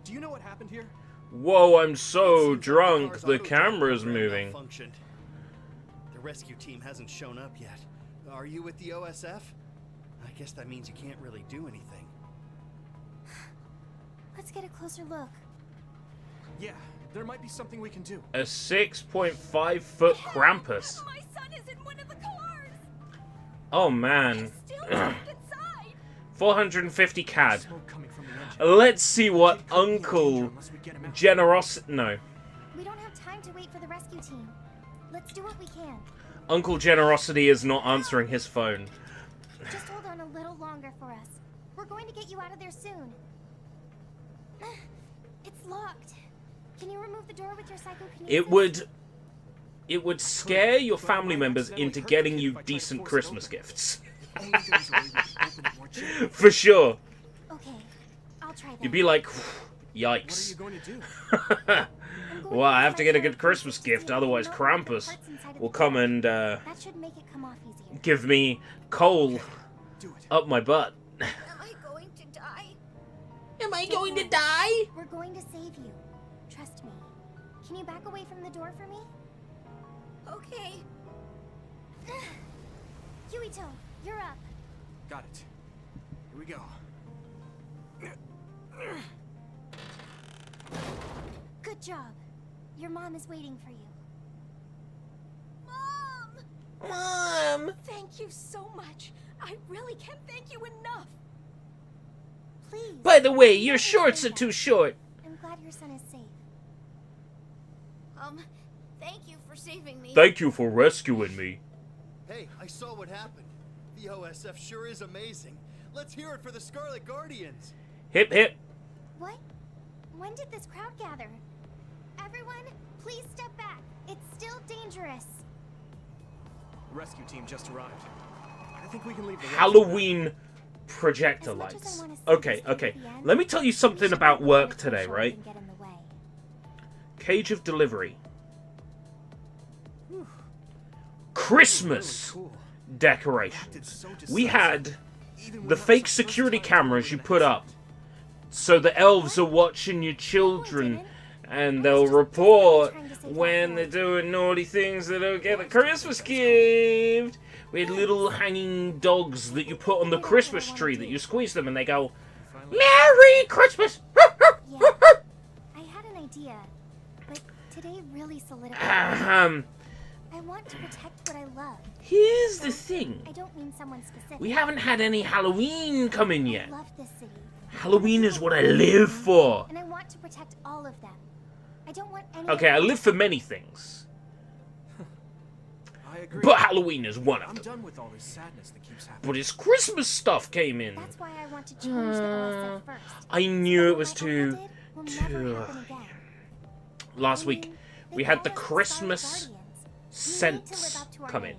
Do you know what happened here? Whoa, I'm so drunk, the camera's moving. Malfunctioned. The rescue team hasn't shown up yet. Are you with the OSF? I guess that means you can't really do anything. Let's get a closer look. Yeah, there might be something we can do. A 6.5-foot Krampus. My son is in one of the cars. Oh man. 450 CAD. Let's see what Uncle Generosity... No. We don't have time to wait for the rescue team. Let's do what we can. Uncle Generosity is not answering his phone. Just hold on a little longer for us. We're going to get you out of there soon. It's locked. Can you remove the door with your psychokinesis? It would scare your family members into getting you decent Christmas gifts. For sure. Okay, I'll try that. You'd be like, yikes. What are you going to do? Well, I have to get a good Christmas gift, otherwise Krampus will come and That should make it come off easier. give me coal up my butt. Am I going to die? Am I going to die? We're going to save you. Trust me. Can you back away from the door for me? Okay. Yuito, you're up. Got it. Here we go. Good job. Your mom is waiting for you. Mom! Thank you so much. I really can't thank you enough. Please. By the way, your shorts are too short. I'm glad your son is safe. Thank you for saving me. Thank you for rescuing me. Hey, I saw what happened. The OSF sure is amazing. Let's hear it for the Scarlet Guardians. Hip hip. What? When did this crowd gather? Everyone, please step back. It's still dangerous. The rescue team just arrived. I think we can leave the Halloween projector lights. Okay, okay. Let me tell you something about work today, right? Cage of delivery. Christmas decorations. We had the fake security cameras you put up, so the elves are watching your children, and they'll report when they're doing naughty things they don't get a Christmas gift. We had little hanging dogs that you put on the Christmas tree that you squeeze them and they go, Merry Christmas! I had an idea, but today really solidified. I want to protect what I love. Here's the thing. I don't mean someone specific. We haven't had any Halloween come in I yet. love this city. Halloween is what I live for. And I want to protect all of them. I don't want any. Okay, I live for many things. I agree. But Halloween is one of I'm them. done with all this sadness that keeps happening. But his Christmas stuff came in. That's why I want to change the OSF first. I knew it was Will never happen again. Last week, we had the Christmas scents come in.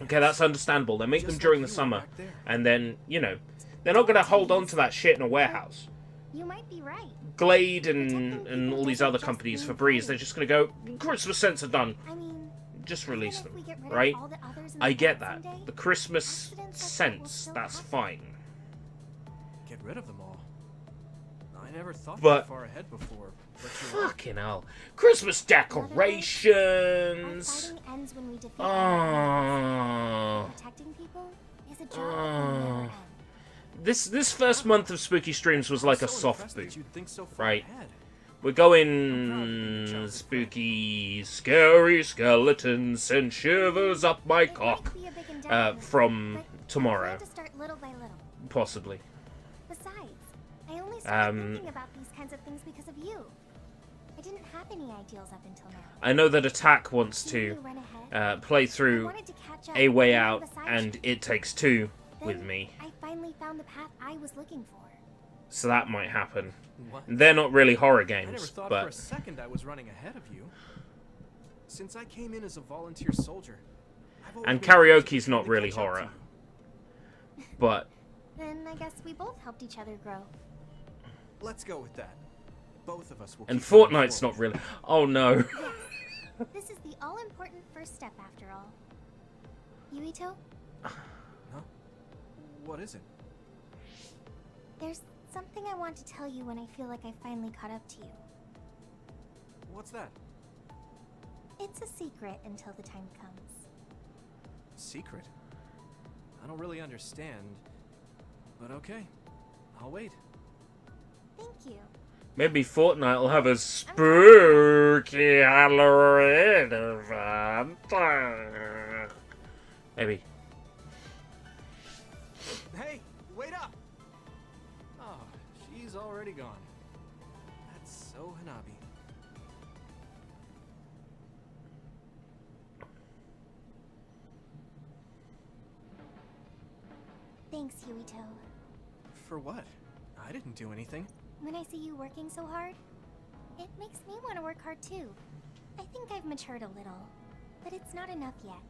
Okay, that's understandable. They make them during the summer, and then, you know, they're not going to hold on to that shit in a warehouse. You might be right. Glade and all these other companies, Febreze, they're just going to go, Christmas scents are done. I mean, just release them, right? I get that. The Christmas scents, that's fine. Get rid of them all. I never thought But that far ahead before. fucking hell. Christmas decorations. Ends when we defeat Oh. protecting people is a job that will never end. This first month of spooky streams was like a soft boot, Think so far right? ahead. We're going spooky, scary skeletons send shivers up my cock from tomorrow, To start little by little. possibly. Besides, I only started thinking about these kinds of things because of you. I didn't have any ideals up until now. I know that Attack wants to play through A Way Out and It Takes Two with me, I finally found the path I was looking for. so that might happen. They're not really horror I never games, thought for a but second I was running ahead of you. Since I came in as a volunteer soldier, I've always and been karaoke's not to really catch up to horror. you. But Then I guess we both helped each other grow. Let's go with that. Both of us will. and keep moving Fortnite's forward. not really. Oh no. Yes, this is the all-important first step after all. Yuito, What is it? there's something I want to tell you when I feel like I finally caught up to you. What's that? It's a secret until the time comes. Secret? I don't really understand. But okay. I'll wait. Thank you. Maybe Fortnite will have a spooky Halloween event. Hey, already gone. That's so Hanabi. Thanks, Yuito. For what? I didn't do anything. When I see you working so hard, it makes me want to work hard too. I think I've matured a little, but it's not enough yet.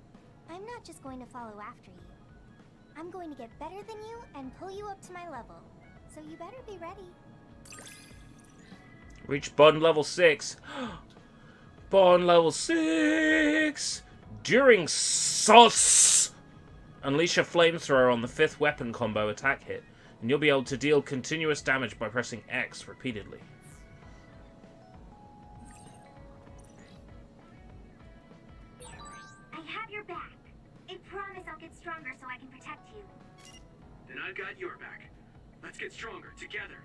I'm not just going to follow after you. I'm going to get better than you and pull you up to my level. So you better be ready. Reach bond level 6. Bond level 6! During SOS! Unleash a flamethrower on the 5th weapon combo attack hit, and you'll be able to deal continuous damage by pressing X repeatedly. I have your back. I promise I'll get stronger so I can protect you. Then I've got your back. Let's get stronger together.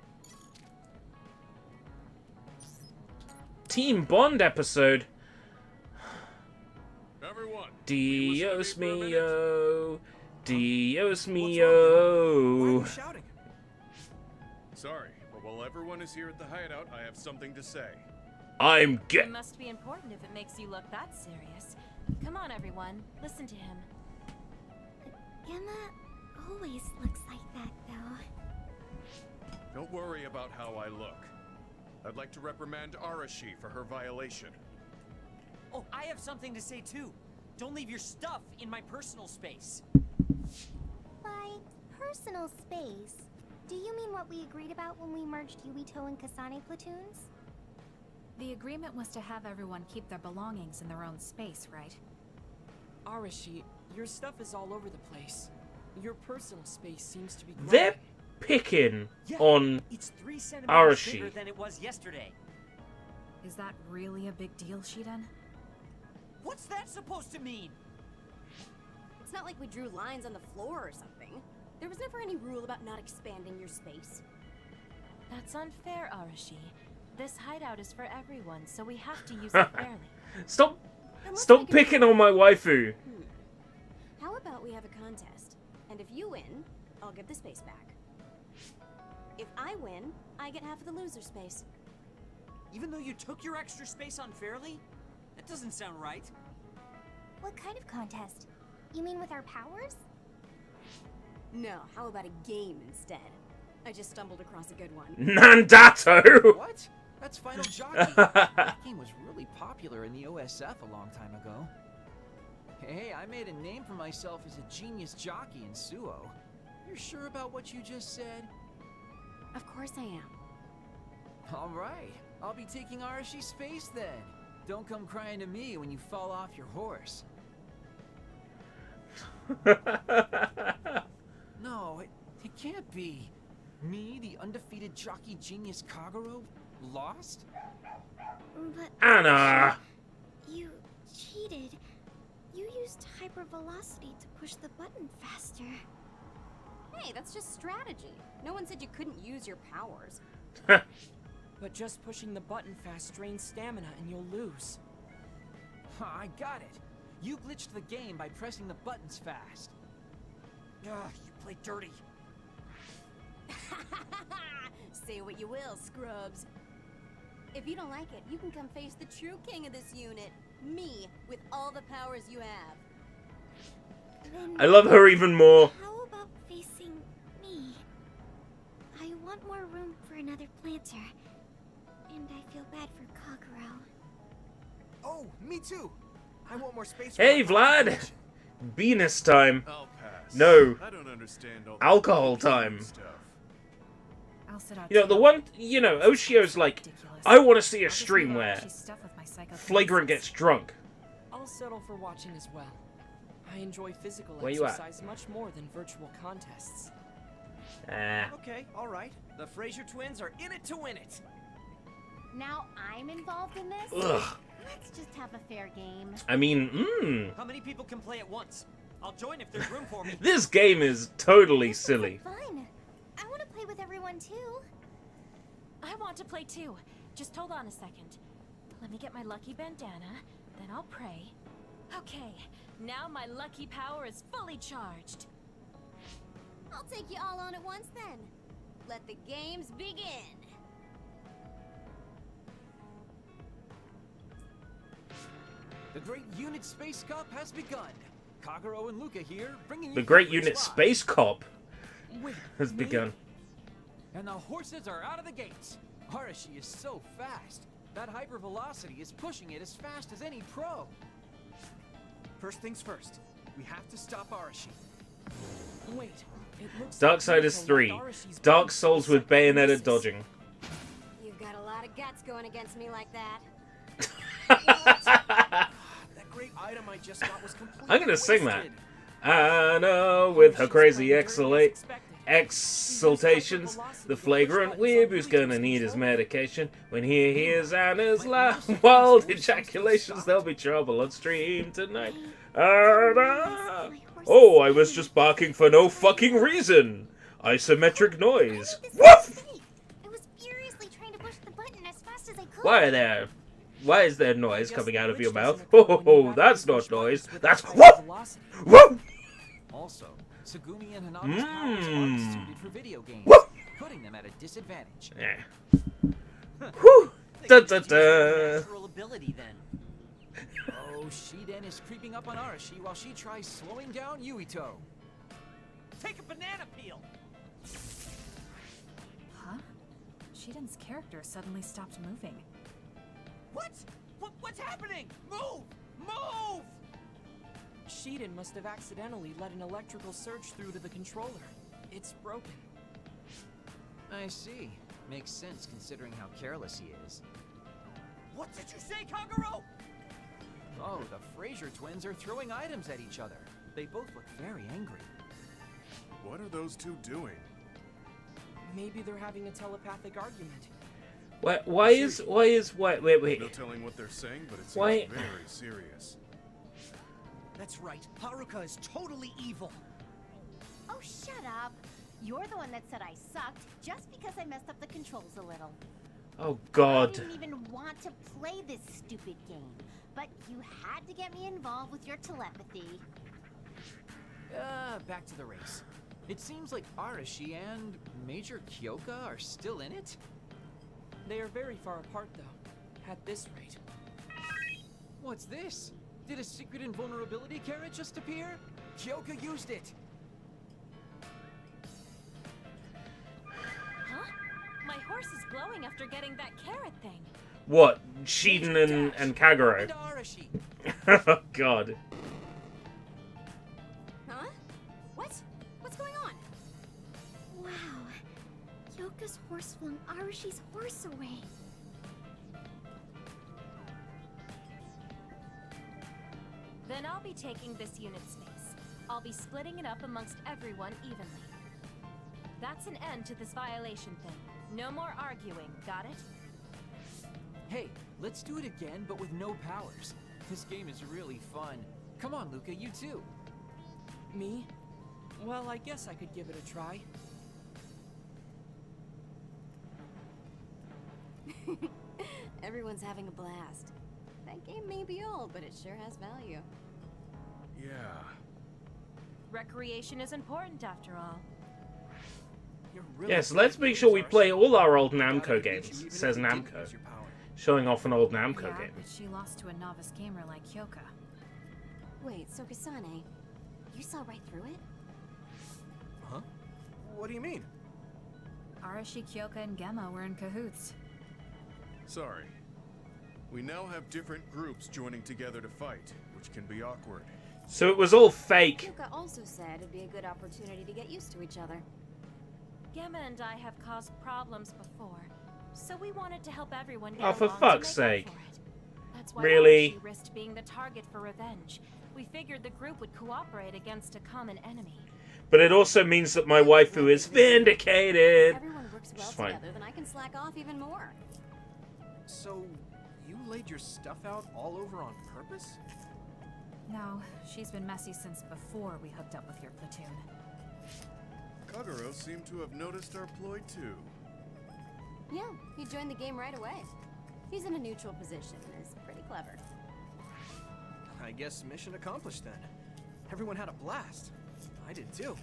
Team Bond episode. Everyone. Dios mio. Dios Why are mio. you shouting? Sorry, but while everyone is here at the hideout, I have something to say. I'm It get. must be important if it makes you look that serious. Come on, everyone. Listen to him. Gemma always looks like that, though. Don't worry about how I look. I'd like to reprimand Arashi for her violation. Oh, I have something to say too. Don't leave your stuff in my personal space. By personal space, do you mean what we agreed about when we merged Yuito and Kasane platoons? The agreement was to have everyone keep their belongings in their own space, right? Arashi, your stuff is all over the place. Your personal space seems to be growing. They're picking on It's 3 centimeters Arashi. bigger than it was yesterday. Is that really a big deal, Shiden? What's that supposed to mean? It's not like we drew lines on the floor or something. There was never any rule about not expanding your space. That's unfair, Arashi. This hideout is for everyone, so we have to use it fairly. Stop picking on my waifu. How about we have a contest? And if you win, I'll give the space back. If I win, I get half of the loser space. Even though you took your extra space unfairly? That doesn't sound right. What kind of contest? You mean with our powers? No, how about a game instead? I just stumbled across a good one. Nandato! What? That's Final Jockey. That game was really popular in the OSF a long time ago. Hey, I made a name for myself as a genius jockey in Suo. You're sure about what you just said? Of course I am. All right, I'll be taking Arashi's space then. Don't come crying to me when you fall off your horse. No, it can't be. Me, the undefeated jockey genius Kagero, lost? But Anna! You cheated. You used hypervelocity to push the button faster. Hey, that's just strategy. No one said you couldn't use your powers. But just pushing the button fast drains stamina and you'll lose. I got it. You glitched the game by pressing the buttons fast. Ugh, you play dirty. Say what you will, scrubs. If you don't like it, you can come face the true king of this unit. Me, with all the powers you have. Then I love her even more. how about facing me? I want more room for another planter. And I feel bad for Kagero. Oh, me too. I want more space. Hey, for my Vlad! Venus time. I'll pass. No. I don't understand all the Alcohol time. stuff. I'll sit out. You know, the one, Oshio's like, I want to see a stream where Stuff with my psycho Flagrant gets drunk. I'll settle for watching as well. I enjoy physical Where you at? exercise much more than virtual contests. Okay, all right. The Fraser twins are in it to win it. Now I'm involved in this? Ugh. Let's just have a fair game. I mean, How many people can play at once? I'll join if there's room for me. This game is totally silly. Fun. I want to play with everyone too. I want to play too. Just hold on a second. Let me get my lucky bandana, then I'll pray. Okay, now my lucky power is fully charged. I'll take you all on at once then. Let the games begin. The Great Unit Space Cup has begun. Kagero and Luca here, bringing you The Great coverage Unit live. Space Cop Wait, has me? begun. And the horses are out of the gates. Arashi is so fast. That hypervelocity is pushing it as fast as any pro. First things first. We have to stop Arashi. Wait, it looks Darksiders 3. Dark Souls with bayoneted dodging. You've got a lot of guts going against me like that. That great item I just got was completely I'm gonna sing that. wasted. I know, with her crazy exultations, the flagrant weeaboo's gonna need his medication. When he hears Anna's loud, wild ejaculations, there'll be trouble on stream tonight. Anna! Oh, I was just barking for no fucking reason. Isometric noise. Woof! I was furiously trying to push the button as fast as I could. Why is there noise coming out of your mouth? Oh, that's not noise. That's woof! Woof! Also, Tsugumi and Hanabi's powers aren't suited for video games, putting them at a disadvantage. Yeah. Whew! Da da da! Natural ability then. Oh, Shiden is creeping up on Arashi while she tries slowing down Yuito. Take a banana peel. Huh? Shiden's character suddenly stopped moving. What's happening? Move! Move! Shiden must have accidentally let an electrical surge through to the controller. It's broken. I see. Makes sense considering how careless he is. What did you say, Kagero? Oh, the Fraser twins are throwing items at each other. They both look very angry. What are those two doing? Maybe they're having a telepathic argument. Wait. No telling what they're saying, but it seems Why- very serious. That's right. Haruka is totally evil. Oh, shut up. You're the one that said I sucked just because I messed up the controls a little. Oh I God. didn't even want to play this stupid game, but you had to get me involved with your telepathy. Back to the race. It seems like Arashi and Major Kyoka are still in it? They are very far apart, though. At this rate. What's this? Did a secret invulnerability carrot just appear? Kyoka used it! Huh? My horse is glowing after getting that carrot thing. What? Shiden and Kagero. Oh God. Huh? What? What's going on? Wow. Yoka's horse flung Arashi's horse away. Then I'll be taking this unit space. I'll be splitting it up amongst everyone evenly. That's an end to this violation thing. No more arguing, got it? Hey, let's do it again, but with no powers. This game is really fun. Come on, Luca, you too. Me? Well, I guess I could give it a try. Everyone's having a blast. That game may be old, but it sure has value. Yeah. Recreation is important after all. Yes, let's make sure we play all our old Namco games, says Namco. Showing off an old Namco Yeah, game. but she lost to a novice gamer like Kyoka. Wait, so Kasane, you saw right through it? Huh? What do you mean? Arashi, Kyoka, and Gemma were in cahoots. Sorry. We now have different groups joining together to fight, which can be awkward. So it was all fake. Yuka also said it'd be a good opportunity to get used to each other. Gemma and I have caused problems before, so we wanted to help everyone get Oh, for along to fuck's make up sake. for it. That's why Really? Arashi risked being the target for revenge. We figured the group would cooperate against a common enemy. But it also means that my waifu is vindicated. Everyone works well Which is fine. together, then I can slack off even more. So, you laid your stuff out all over on purpose? No, she's been messy since before we hooked up with your platoon. Kagero seemed to have noticed our ploy too. Yeah, he joined the game right away. He's in a neutral position and is pretty clever. I guess mission accomplished then. Everyone had a blast. I did too.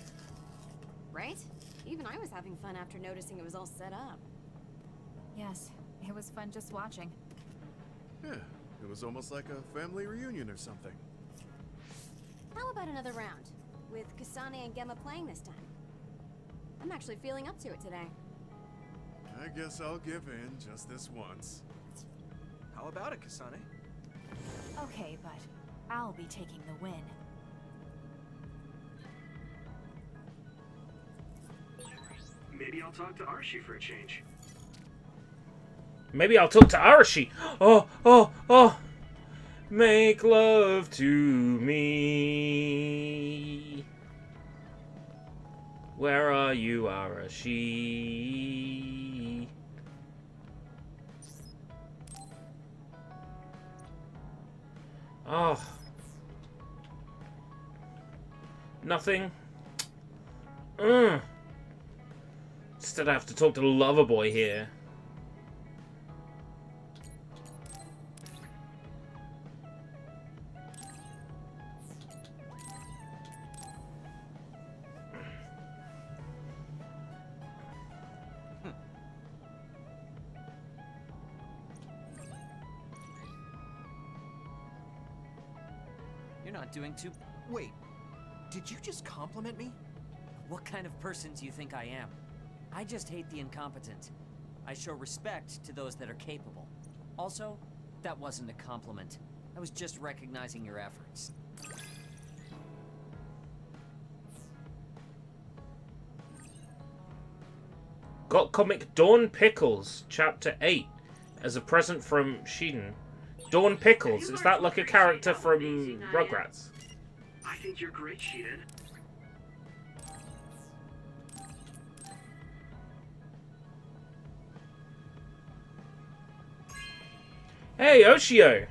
Right? Even I was having fun after noticing it was all set up. Yes, it was fun just watching. Yeah, It was almost like a family reunion or something. How about another round? With Kasane and Gemma playing this time. I'm actually feeling up to it today. I guess I'll give in just this once. How about it, Kasane? Okay, but I'll be taking the win. Maybe I'll talk to Archie for a change. Maybe I'll talk to Arashi. Oh. Make love to me. Where are you, Arashi? Oh. Nothing. Instead I have to talk to the lover boy here. You're not doing too... Wait, did you just compliment me? What kind of person do you think I am? I just hate the incompetent. I show respect to those that are capable. Also, that wasn't a compliment. I was just recognizing your efforts. Got comic Dawn Pickles, Chapter 8, as a present from Shiden. Dawn Pickles, is that like a character from Rugrats? I think you're great, Shiden. Hey, Oshio!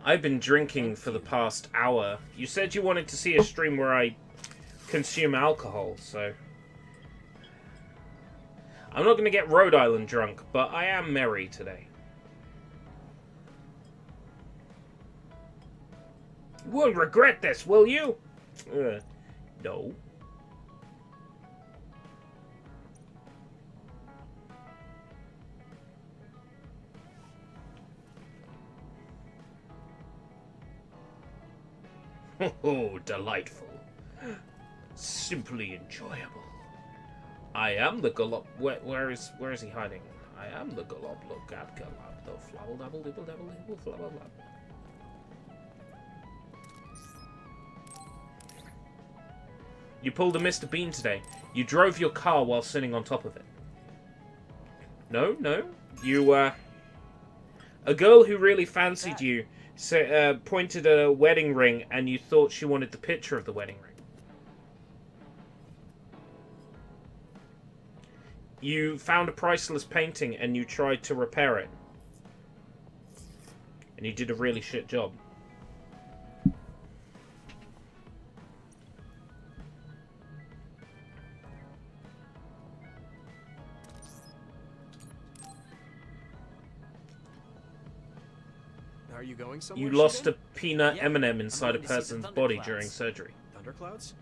I've been drinking for the past hour. You said you wanted to see a stream where I consume alcohol, so... I'm not going to get Rhode Island drunk, but I am merry today. You won't regret this, will you? No. Oh, delightful. Simply enjoyable. I am the Galop... Where is he hiding? I am the Galop Galab Galab, the flabble dabble dibble dabble dibble flabble blab. You pulled a Mr. Bean today. You drove your car while sitting on top of it. No. You, a girl who really fancied you pointed at a wedding ring and you thought she wanted the picture of the wedding ring. You found a priceless painting and you tried to repair it. And you did a really shit job. Are you going somewhere? You lost Shiden? a peanut M&M inside a person's body during surgery. Thunderclouds?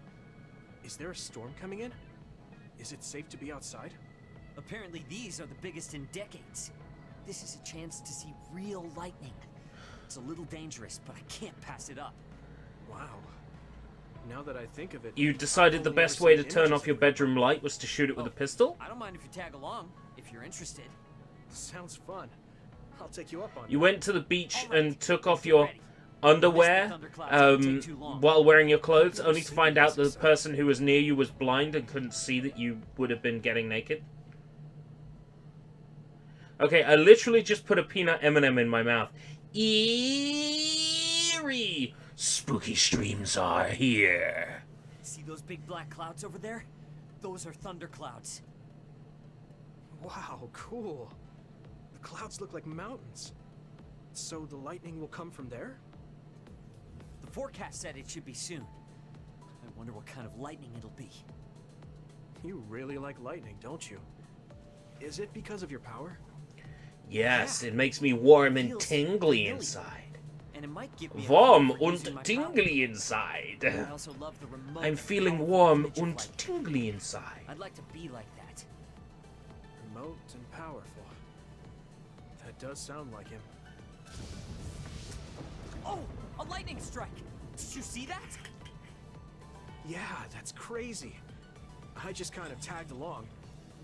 Is there a storm coming in? Is it safe to be outside? Apparently these are the biggest in decades. This is a chance to see real lightning. It's a little dangerous, but I can't pass it up. Wow. Now that I think of it... You decided the best way to turn off your bedroom light was to shoot it with a pistol? I don't mind if you tag along, if you're interested. Sounds fun. I'll take you up on it. You went to the beach and took off your underwear while wearing your clothes, only to find out that the person who was near you was blind and couldn't see that you would have been getting naked? Okay, I literally just put a peanut M&M in my mouth. Eerie! Spooky streams are here. See those big black clouds over there? Those are thunderclouds. Wow, cool. The clouds look like mountains. So the lightning will come from there? The forecast said it should be soon. I wonder what kind of lightning it'll be. You really like lightning, don't you? Is it because of your power? Yes, it makes me warm and tingly inside. And it might give me Warm und tingly inside. I also love the remote I'm feeling warm und tingly inside. I'd like to be like that. Remote and powerful. That does sound like him. Oh, a lightning strike! Did you see that? Yeah, that's crazy. I just kind of tagged along,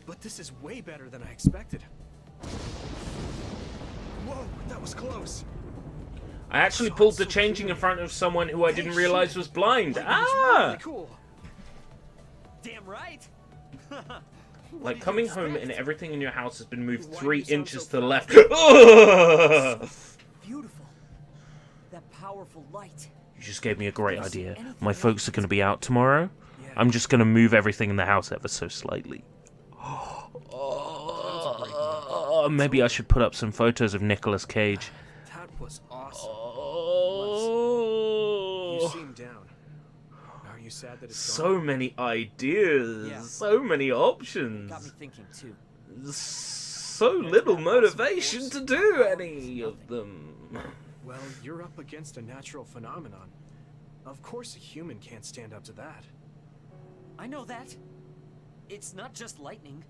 but this is way better than I expected. Whoa, that was close. I actually pulled the changing in front of someone who I didn't realize was blind. Ah! Really cool. Damn right. Like coming home and everything in your house has been moved Why 3 do you sound inches so to the left. Beautiful. That powerful light. You just gave me a great idea. My folks are going to be out tomorrow. I'm just going to move everything in the house ever so slightly. Maybe I should put up some photos of Nicolas Cage. That was awesome. Oh. You seem down. Are you sad that it's So gone? many ideas. Yeah. So many options. Got me thinking too. So little motivation to do any of them. Well, you're up against a natural phenomenon. Of course a human can't stand up to that. I know that. It's not just lightning.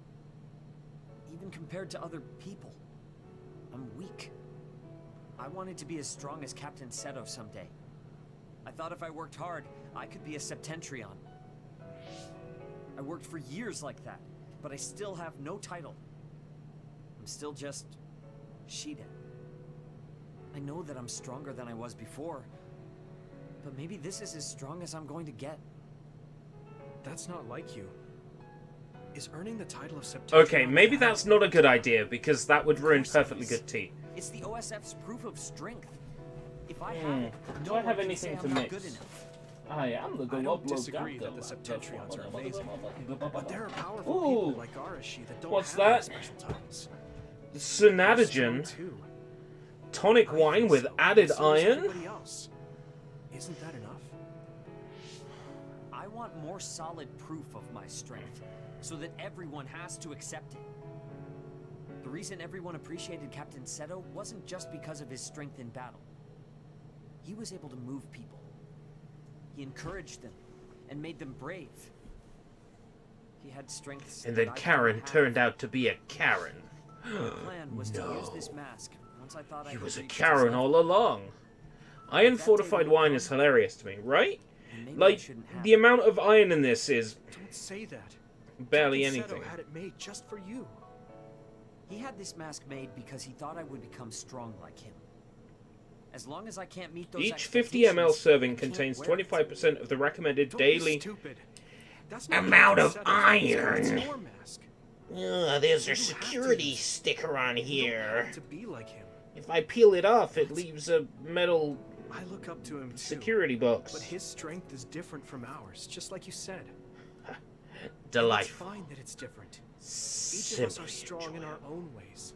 Even compared to other people, I'm weak. I wanted to be as strong as Captain Seto someday. I thought if I worked hard, I could be a Septentrion. I worked for years like that, but I still have no title. I'm still just Shiden. I know that I'm stronger than I was before, but maybe this is as strong as I'm going to get. That's not like you. Is earning the title of September? Okay, maybe that's not a good idea, because that would ruin perfectly good tea. It's the OSF's proof of strength. If I have it, Do I have anything to mix? I am the I don't disagree that the Septentrions are amazing, but there are powerful people like Arashi that don't What's have that? special titles. Synatogen. Tonic wine with added iron. Isn't that enough? I want more solid proof of my strength, so that everyone has to accept it. The reason everyone appreciated Captain Seto wasn't just because of his strength in battle. He was able to move people. He encouraged them and made them brave. He had strengths. And then Karen turned out to be a Karen. My plan was to use this mask once I thought He I was a could reach Karen his all level. along. Iron fortified wine is hilarious to me, right? Like, the amount of iron in this is Don't say that. barely Captain anything. Seto had it made just for you. He had this mask made because he thought I would become strong like him. As long as I can't meet those Each 50 ml expectations, serving I can't contains wear it. 25% of the recommended Don't be daily stupid. That's not amount Captain of Seto's mask, it's iron. your mask. There's a You have security to. sticker on You don't here. have to be like him. If I peel it off, it leaves a metal I look up to him too. security box. But his strength is different from ours, just like you said. Delightful. It's fine that it's different. Each of us are strong in our own ways.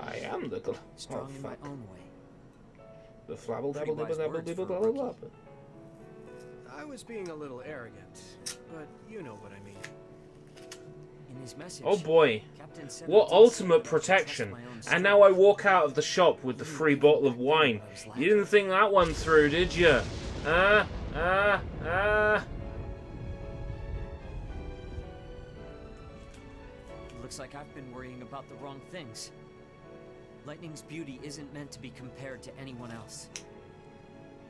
I am the Strong in my own way. The flabble Pretty dabble wise dibble dabble words dibble for a blah blah blah. I was being a little arrogant, but you know what I mean. In his message, Oh boy. Captain Seto What did say ultimate that I should trust protection. my own And strength. now I walk out of the shop with the free bottle of wine. You didn't think that one through, did you? Looks like I've been worrying about the wrong things. Lightning's beauty isn't meant to be compared to anyone else.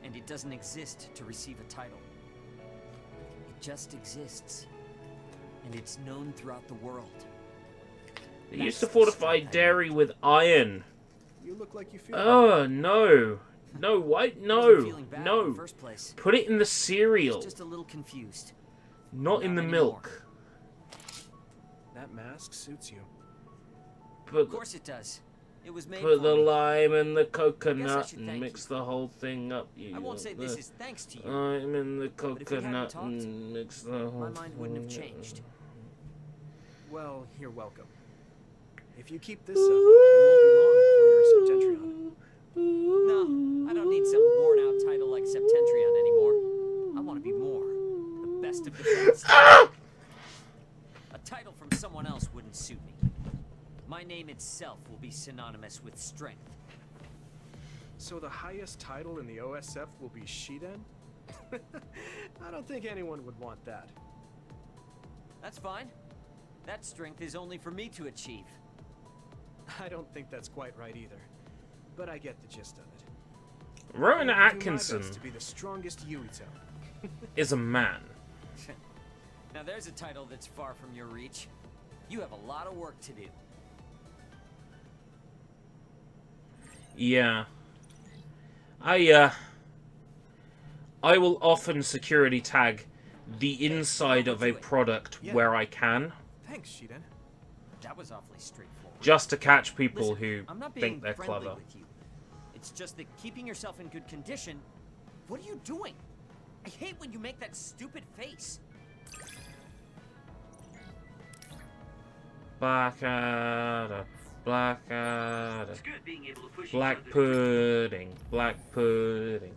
And it doesn't exist to receive a title. It just exists. And it's known throughout the world. They used to fortify dairy with iron. You look like you feel. Oh, no. No, why? No. No. Put it in the cereal. Just a little confused. Not in the milk. That mask suits you. Put, Of course it does. It was made put for the me. lime and the I coconut should and thank mix the whole thing up. You I won't say this is thanks to you. Lime and the But if we hadn't coconut talked, and mix the whole my mind wouldn't have thing. changed. Well, you're welcome. If you keep this up, it won't be long before you're a Septentrion. No, I don't need some worn-out title like Septentrion anymore. I want to be more. The best of the best. A title from someone else wouldn't suit me. My name itself will be synonymous with strength. So the highest title in the OSF will be Shiden? I don't think anyone would want that. That's fine. That strength is only for me to achieve. I don't think that's quite right either. But I get the gist of it. Rowan I'll do my Atkinson best to be the strongest Yuito. is a man. Now there's a title that's far from your reach. You have a lot of work to do. Yeah. I will often security tag the inside of a product where I can. Thanks, Shiden. That was awfully straightforward. Just to catch people Listen, who I'm not think being they're friendly clever. with you. It's just that keeping yourself in good condition. What are you doing? I hate when you make that stupid face. Blackadder, Blackadder, It's good being able to push Black each other. pudding, Black pudding.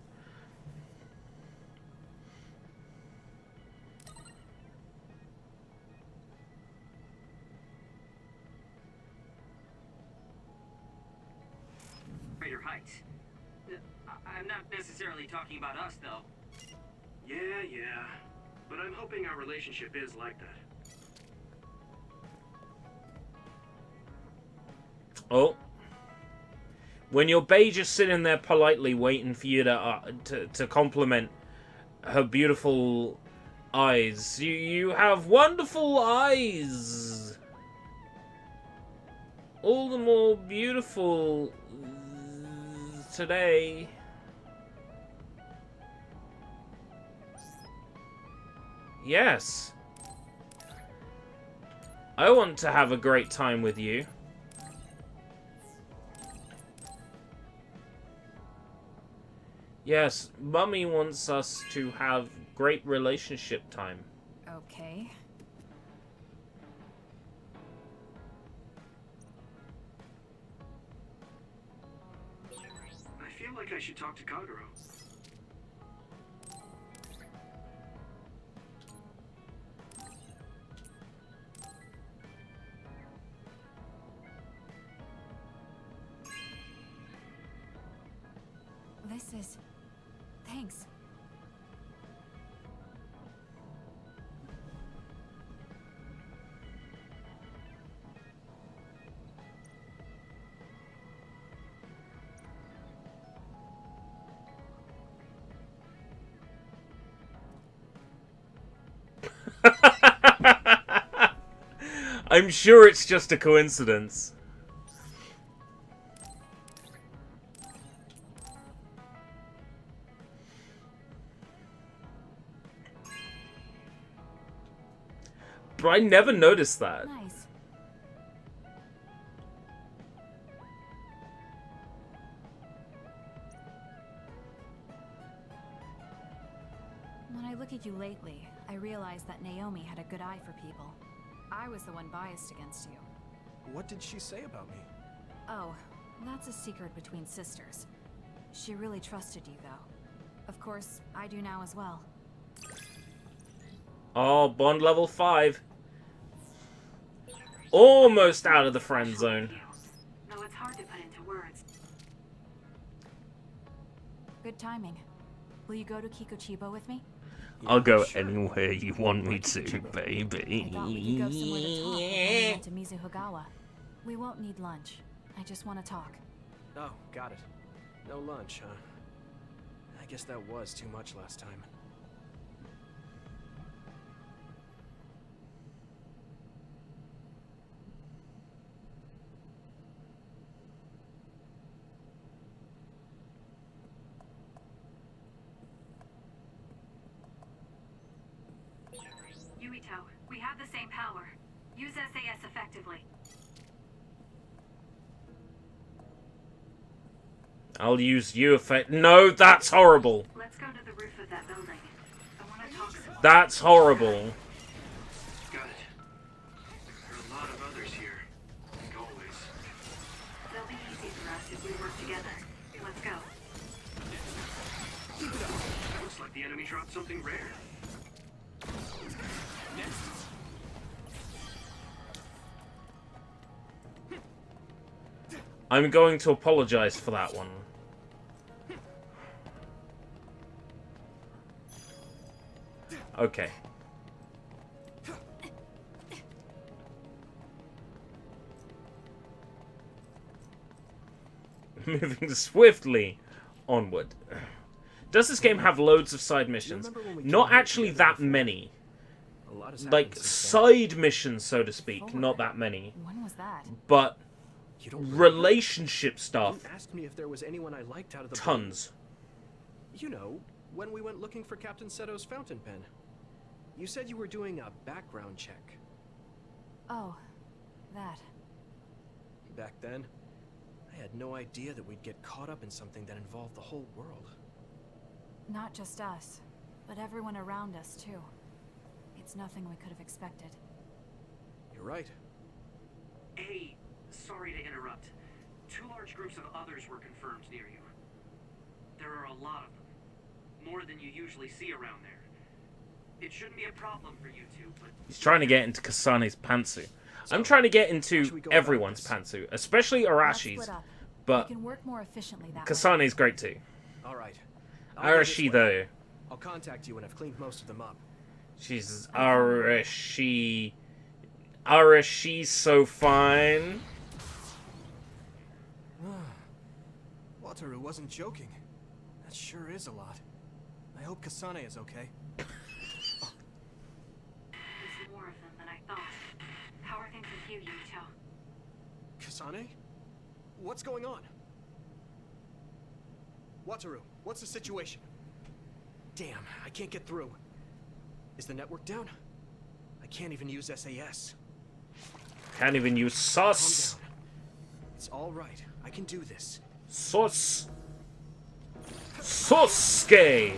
Greater heights. I'm not necessarily talking about us, though. Yeah. But I'm hoping our relationship is like that. Oh. When your bae just sitting there politely waiting for you to compliment her beautiful eyes. You have wonderful eyes. All the more beautiful today. Yes. I want to have a great time with you. Yes, Mummy wants us to have great relationship time. Okay. I feel like I should talk to Kagero. This is... Thanks. I'm sure it's just a coincidence. But I never noticed that. Nice. When I look at you lately, I realize that Naomi had a good eye for people. I was the one biased against you. What did she say about me? Oh, that's a secret between sisters. She really trusted you, though. Of course, I do now as well. Oh, bond level 5. Almost out of the friend zone. Though it's hard to put into words. Good timing. Will you go to Kikochibo with me? I'll go anywhere you want me to, baby. I thought we could go somewhere to talk before we went to Mizuhigawa. We won't need lunch. I just want to talk. Oh, got it. No lunch, huh? I guess that was too much last time. Yuito, we have the same power. Use SAS effectively. I'll use you effect. No, that's horrible. Let's go to the roof of that building. I want to talk some. That's horrible. Got it. There are a lot of others here. Like always. They'll be easy for us if we work together. Let's go. Looks like the enemy dropped something rare. I'm going to apologize for that one. Okay. Moving swiftly onward. Does this game have loads of side missions? Not actually that many. Like, side missions, so to speak. Not that many. When was that? But relationship stuff. You asked me if there was anyone I liked out of the Tons. You know, when we went looking for Captain Seto's fountain pen. You said you were doing a background check. Oh, that. Back then, I had no idea that we'd get caught up in something that involved the whole world. Not just us, but everyone around us, too. It's nothing we could have expected. You're right. Hey, sorry to interrupt. 2 large groups of others were confirmed near you. There are a lot of them. More than you usually see around there. It shouldn't be a problem for you two, but... He's trying to get into Kasane's pantsuit. I'm trying to get into everyone's pantsuit, especially Arashi's. But we can work more efficiently that Kasane's great too. All right. Arashi though. I'll contact you when I've cleaned most of them up. She's Arashi. Arashi's so fine. Wataru wasn't joking. That sure is a lot. I hope Kasane is okay. There's more of them than I thought. How are things with you, Yurito? Kasane? What's going on? Wataru, what's the situation? Damn, I can't get through. Is the network down? I can't even use SAS. Can't even use sus. It's all right. I can do this. Sus. Sosuke.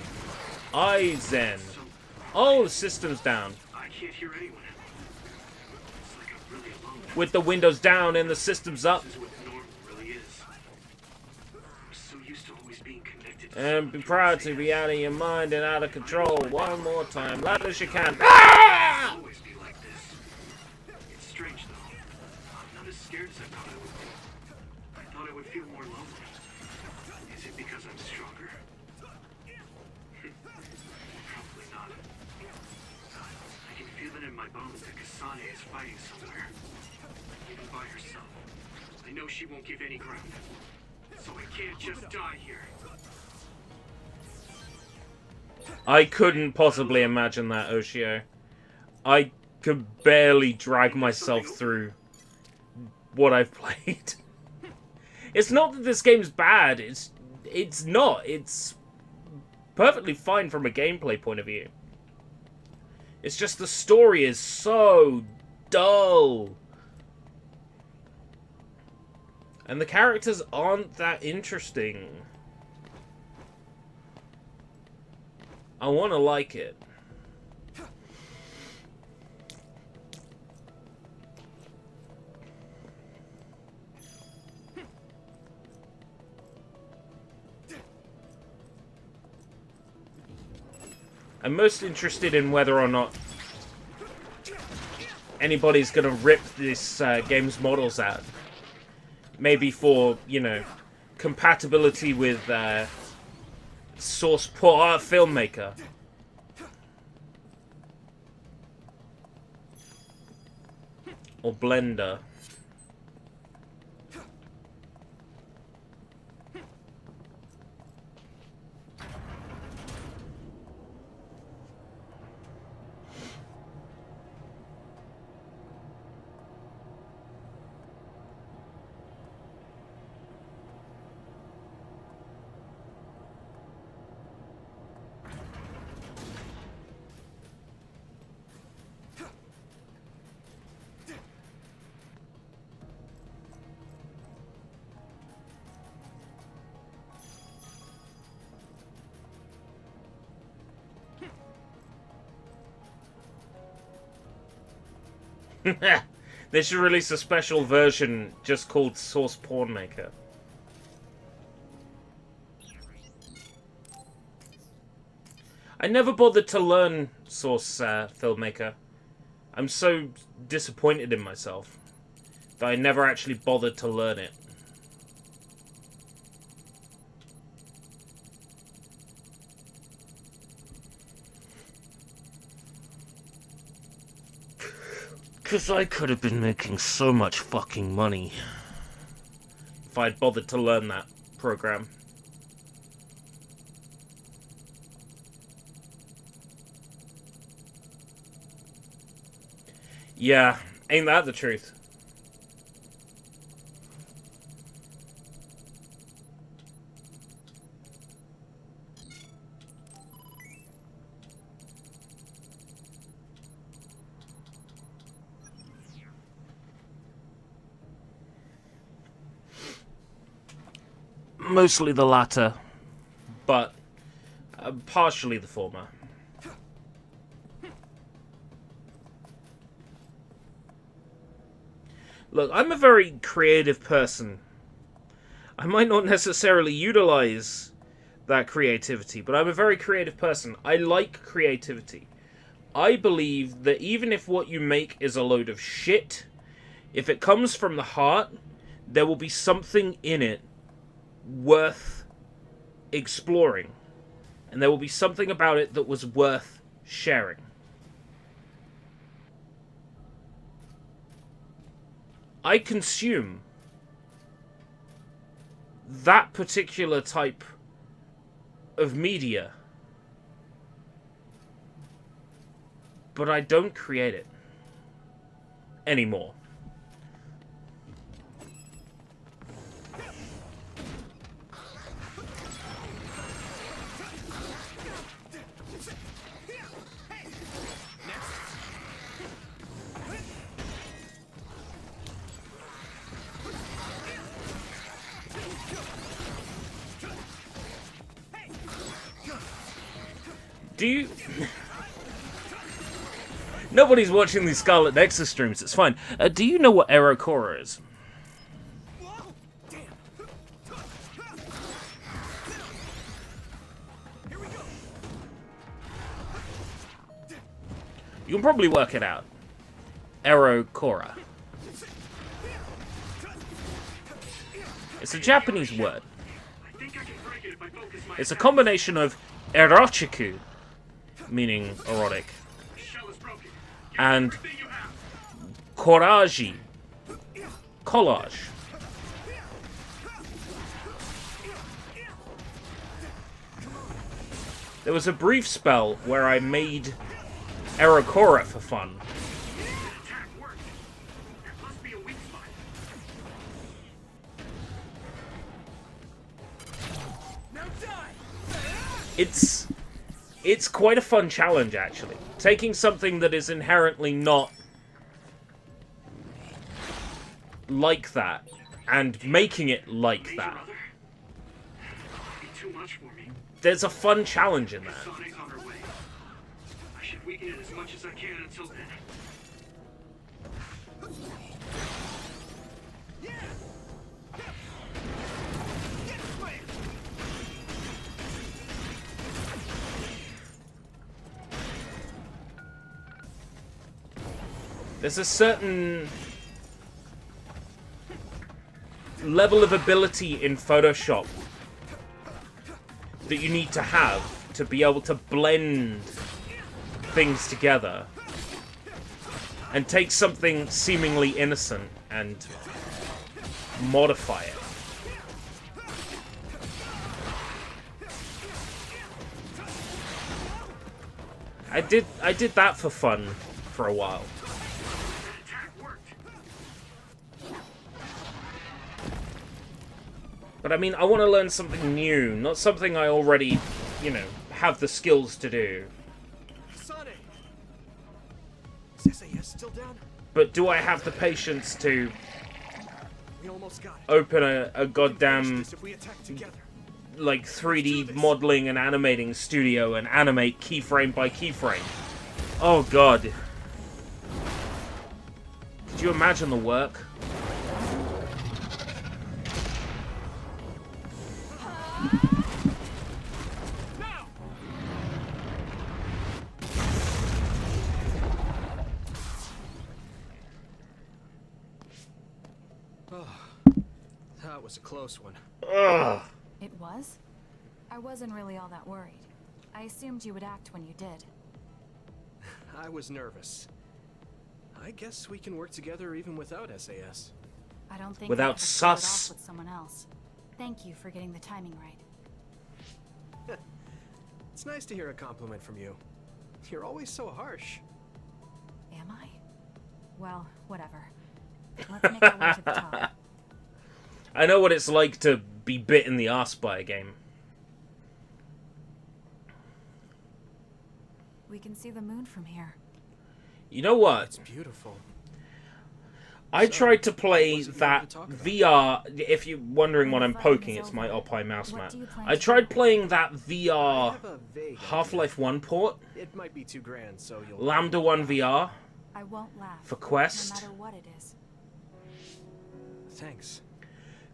Aizen. Oh, the system's down. I can't hear anyone. It's like I'm really alone. With the windows down and the systems up. This is what normal really is. I'm so used to always being connected. And be proud to be out of your mind and out of control. One more time, loud as you can. Ah! Always be like this. It's strange though. I'm not as scared as I thought I would be. I thought I would feel more lonely. Is it because I'm stronger? Probably not. I can feel it in my bones that Kasane is fighting somewhere. Even by herself. I know she won't give any ground. So I can't just die here. I couldn't possibly imagine that, Oshio. I could barely drag myself through what I've played. It's not that this game's bad. It's not. It's perfectly fine from a gameplay point of view. It's just the story is so dull. And the characters aren't that interesting. I want to like it. I'm most interested in whether or not anybody's gonna rip this game's models out. Maybe for, you know, compatibility with source port filmmaker. Or Blender. They should release a special version just called Source Porn Maker. I never bothered to learn Source Filmmaker. I'm so disappointed in myself that I never actually bothered to learn it. Because I could have been making so much fucking money if I'd bothered to learn that program. Yeah, ain't that the truth? Mostly the latter, but partially the former. Look, I'm a very creative person. I might not necessarily utilize that creativity, but I'm a very creative person. I like creativity. I believe that even if what you make is a load of shit, if it comes from the heart, there will be something in it worth exploring. And there will be something about it that was worth sharing. I consume that particular type of media, but I don't create it anymore. Do you... Nobody's watching these Scarlet Nexus streams, it's fine. Do you know what Aerocora is? You can probably work it out. Aerocora. It's a Japanese word. It's a combination of erotiku, meaning erotic, and coraji, collage. There was a brief spell where I made Aerocora for fun. It's quite a fun challenge, actually. Taking something that is inherently not like that and making it like that. There's a fun challenge in that. I should weaken it as much as I can until then. There's a certain level of ability in Photoshop that you need to have to be able to blend things together and take something seemingly innocent and modify it. I did that for fun for a while. But I mean, I want to learn something new, not something I already, you know, have the skills to do. Is SAS still down? But do I have the patience to open a goddamn, like, 3D modeling and animating studio and animate keyframe by keyframe? Oh god. Could you imagine the work? That was a close one. Ugh. It was? I wasn't really all that worried. I assumed you would act when you did. I was nervous. I guess we can work together even without SAS. I don't think without I could pull it sus. off with someone else. Thank you for getting the timing right. It's nice to hear a compliment from you. You're always so harsh. Am I? Well, whatever. Let's make our way to the top. I know what it's like to be bit in the arse by a game. We can see the moon from here. You know what? It's beautiful. I tried to play that VR. If you're wondering what I'm poking, it's my Oppi mouse mat. I tried playing that VR Half-Life 1 port. It might be too grand, so you'll Lambda 1 VR. I won't laugh. For Quest. No matter what it is. Thanks.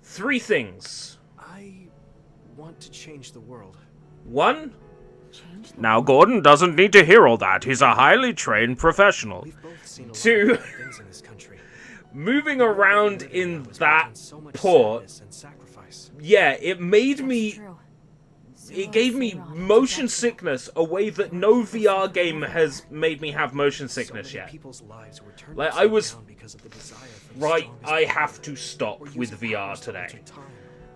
3 things. I want to change the world. 1. Now, Gordon doesn't need to hear all that. He's a highly trained professional. 2. Moving around in that port, yeah, it made me... It gave me motion sickness, a way that no VR game has made me have motion sickness yet. Like, I was... Right, I have to stop with VR today.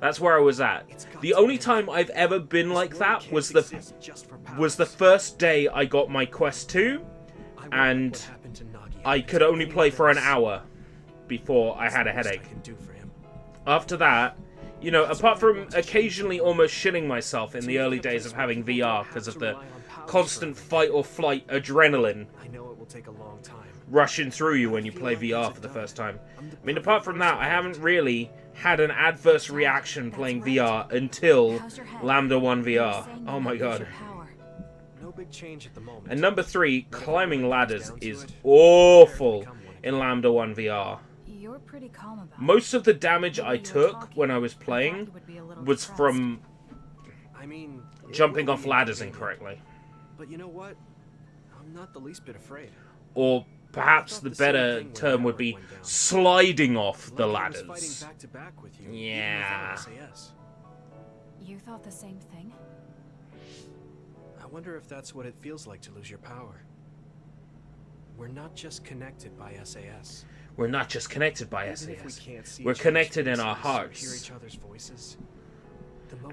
That's where I was at. The only time I've ever been like that was the first day I got my Quest 2, and I could only play for an hour before I had a headache. After that, you know, apart from occasionally almost shitting myself in the early days of having VR because of the constant fight or flight adrenaline rushing through you when you play VR for the first time. I mean, apart from that, I haven't really had an adverse reaction playing VR until Lambda 1 VR. Oh my god. No big change at the moment. And number 3, climbing ladders is awful in Lambda 1 VR. You're pretty calm about Most of the damage I took when I was playing was from jumping off ladders incorrectly. But you know what? I'm not the least bit afraid. Or perhaps the better term would be sliding off the ladders. Yeah. You thought the same thing? I wonder if that's what it feels like to lose your power. We're not just connected by SAS. We're not just connected by SAS. We're connected in our hearts.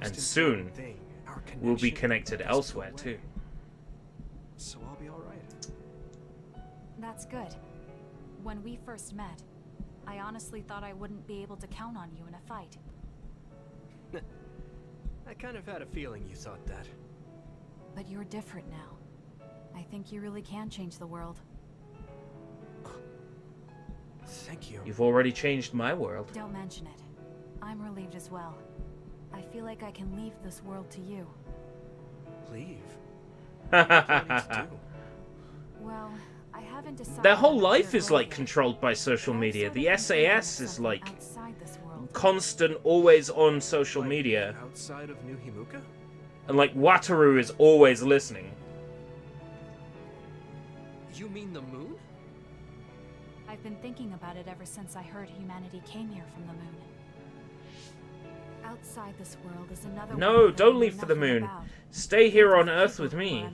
And soon, we'll be connected elsewhere too. So I'll be alright. That's good. When we first met, I honestly thought I wouldn't be able to count on you in a fight. I kind of had a feeling you thought that. But you're different now. I think you really can change the world. Thank you. You've already changed my world. Don't mention it. I'm relieved as well. I feel like I can leave this world to you. Leave? Well, I haven't decided. Their whole life is like controlled by social media. The SAS is like constant, always on social media. Outside of New Himuka? And like Wataru is always listening. You mean the moon? I've been thinking about it ever since I heard humanity came here from the moon. Outside this world is another No, don't leave for the moon. Stay here on Earth with me.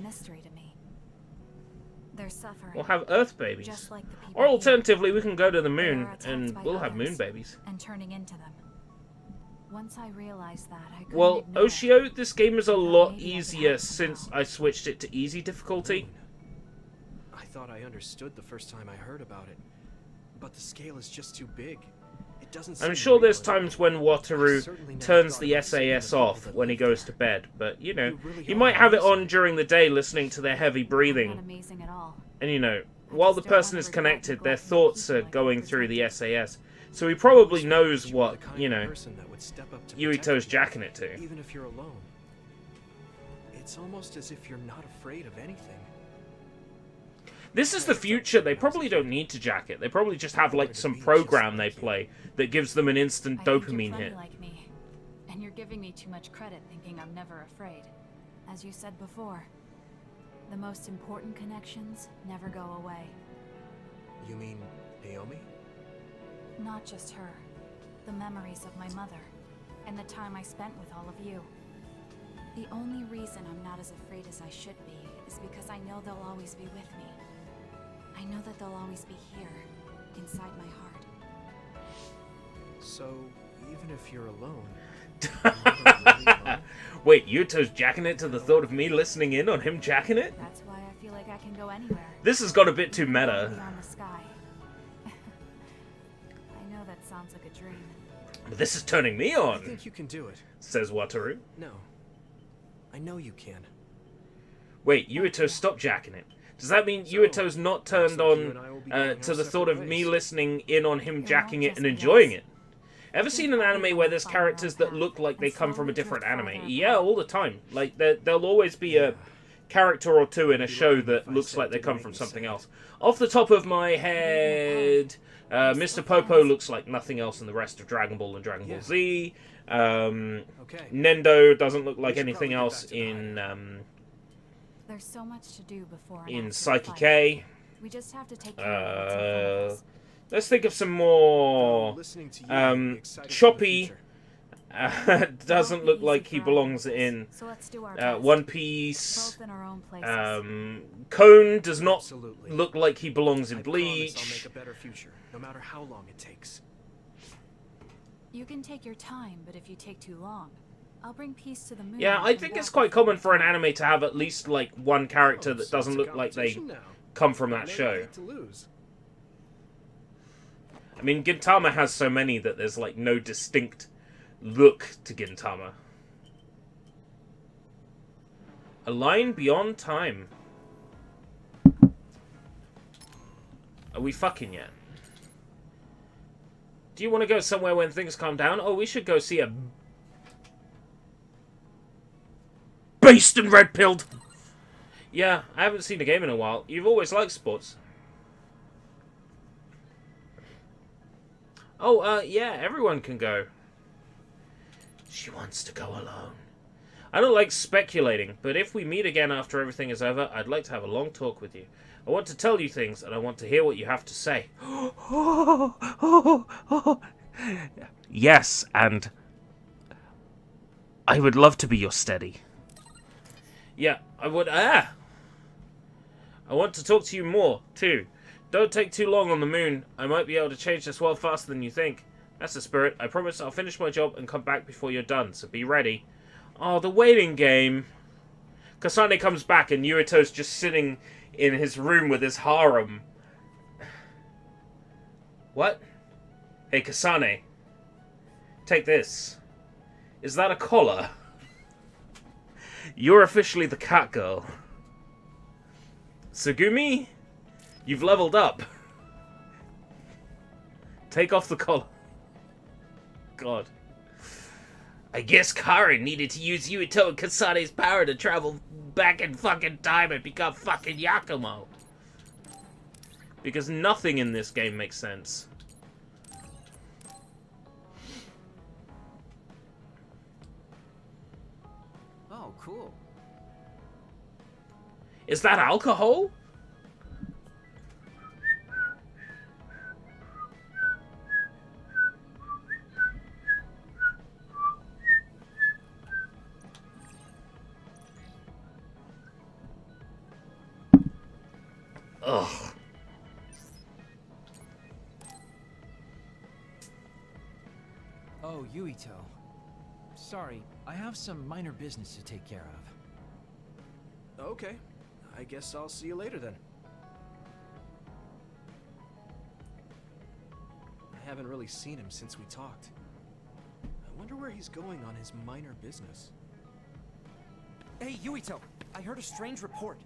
They're suffering. We'll have Earth babies. Just like the people Or here. alternatively, we can go to the moon They are attacked and by we'll have others moon babies. And turning into them. Once I realized that, I couldn't Well, ignore it. Oshio, this game is a lot easier since I switched it to easy difficulty. I thought I understood the first time I heard about it. But the scale is just too big. It doesn't I'm seem sure real there's anymore. times when Wataru turns the SAS off when he goes to bed, but you know, he might have it on during the day listening to their heavy breathing. Not amazing at all. And you know, while the person is connected, their thoughts are going through the SAS. So he probably knows what, you know, Yuito's jacking it to. Even if you're alone. It's almost as if you're not afraid of anything. This is the future. They probably don't need to jack it. They probably just have like some program they play that gives them an instant dopamine hit. Like me, and you're giving me too much credit thinking I'm never afraid. As you said before, the most important connections never go away. You mean Naomi? Not just her. The memories of my mother, and the time I spent with all of you. The only reason I'm not as afraid as I should be is because I know they'll always be with me. I know that they'll always be here, inside my heart. So, even if you're alone... Wait, Yuto's jacking it to the thought of me listening in on him jacking it? That's why I feel like I can go anywhere. This has got a bit too meta. Beyond the sky. sounds like a dream. But this is turning me on. I think you can do it. Says Wataru. No. I know you can. Wait, Yuito, stop jacking it. Does that mean Yuito's not turned on to the thought of me listening in on him jacking it and enjoying it? Ever seen an anime where there's characters that look like they come from a different anime? Yeah, all the time. Like, there'll always be a character or two in a show that looks like they come from something else. Off the top of my head, Mr. Popo looks like nothing else in the rest of Dragon Ball and Dragon Ball Z. Nendo doesn't look like anything else in There's so much to do before Psyche K. We just have to take care of let's think of some more. Choppy doesn't look like he belongs in One Piece. Cone does not look like he belongs in Bleach. I'll make a better future, no matter how long it takes. You can take your time, but if you take too long, I'll bring peace to the moon. Yeah, I think it's quite common for an anime to have at least like one character that doesn't look like they come from that show. I mean, Gintama has so many that there's like no distinct look to Gintama. A line beyond time. Are we fucking yet? Do you want to go somewhere when things calm down? Oh, we should go see a Based and red-pilled. Yeah, I haven't seen a game in a while. You've always liked sports. Oh, yeah, everyone can go. She wants to go alone. I don't like speculating, but if we meet again after everything is over, I'd like to have a long talk with you. I want to tell you things, and I want to hear what you have to say. Yes, and I would love to be your steady. Yeah, I would. I want to talk to you more, too. Don't take too long on the moon. I might be able to change this world faster than you think. That's the spirit. I promise I'll finish my job and come back before you're done, so be ready. Oh, the waiting game. Kasane comes back and Yuito's just sitting in his room with his harem. What? Hey, Kasane. Take this. Is that a collar? You're officially the cat girl. Tsugumi, you've leveled up. Take off the collar. God. I guess Karin needed to use Yuito and Kasane's power to travel back in fucking time and become fucking Yakumo. Because nothing in this game makes sense. Oh, cool. Is that alcohol? Ugh. Oh, Yuito. Sorry, I have some minor business to take care of. Okay. I guess I'll see you later then. I haven't really seen him since we talked. I wonder where he's going on his minor business. Hey, Yuito! I heard a strange report.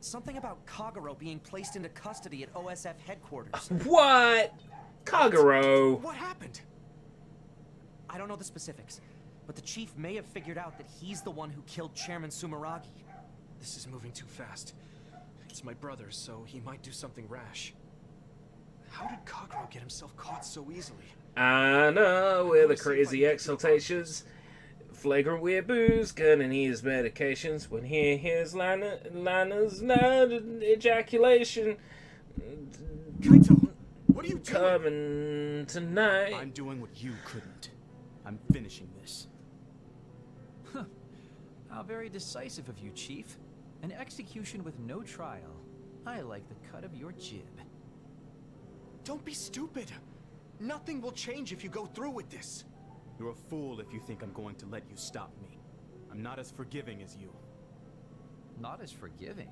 Something about Kagero being placed into custody at OSF headquarters. What? Kagero? What happened? I don't know the specifics, but the chief may have figured out that he's the one who killed Chairman Sumeragi. This is moving too fast. It's my brother, so he might do something rash. How did Kagero get himself caught so easily? I know where the crazy exaltations. FlagrantWeeaboo's gonna need his medications when he hears Lana's ejaculation. Kaito, what are you doing? Coming tonight. I'm doing what you couldn't. I'm finishing this. Huh. How very decisive of you, Chief. An execution with no trial. I like the cut of your jib. Don't be stupid. Nothing will change if you go through with this. You're a fool if you think I'm going to let you stop me. I'm not as forgiving as you. Not as forgiving?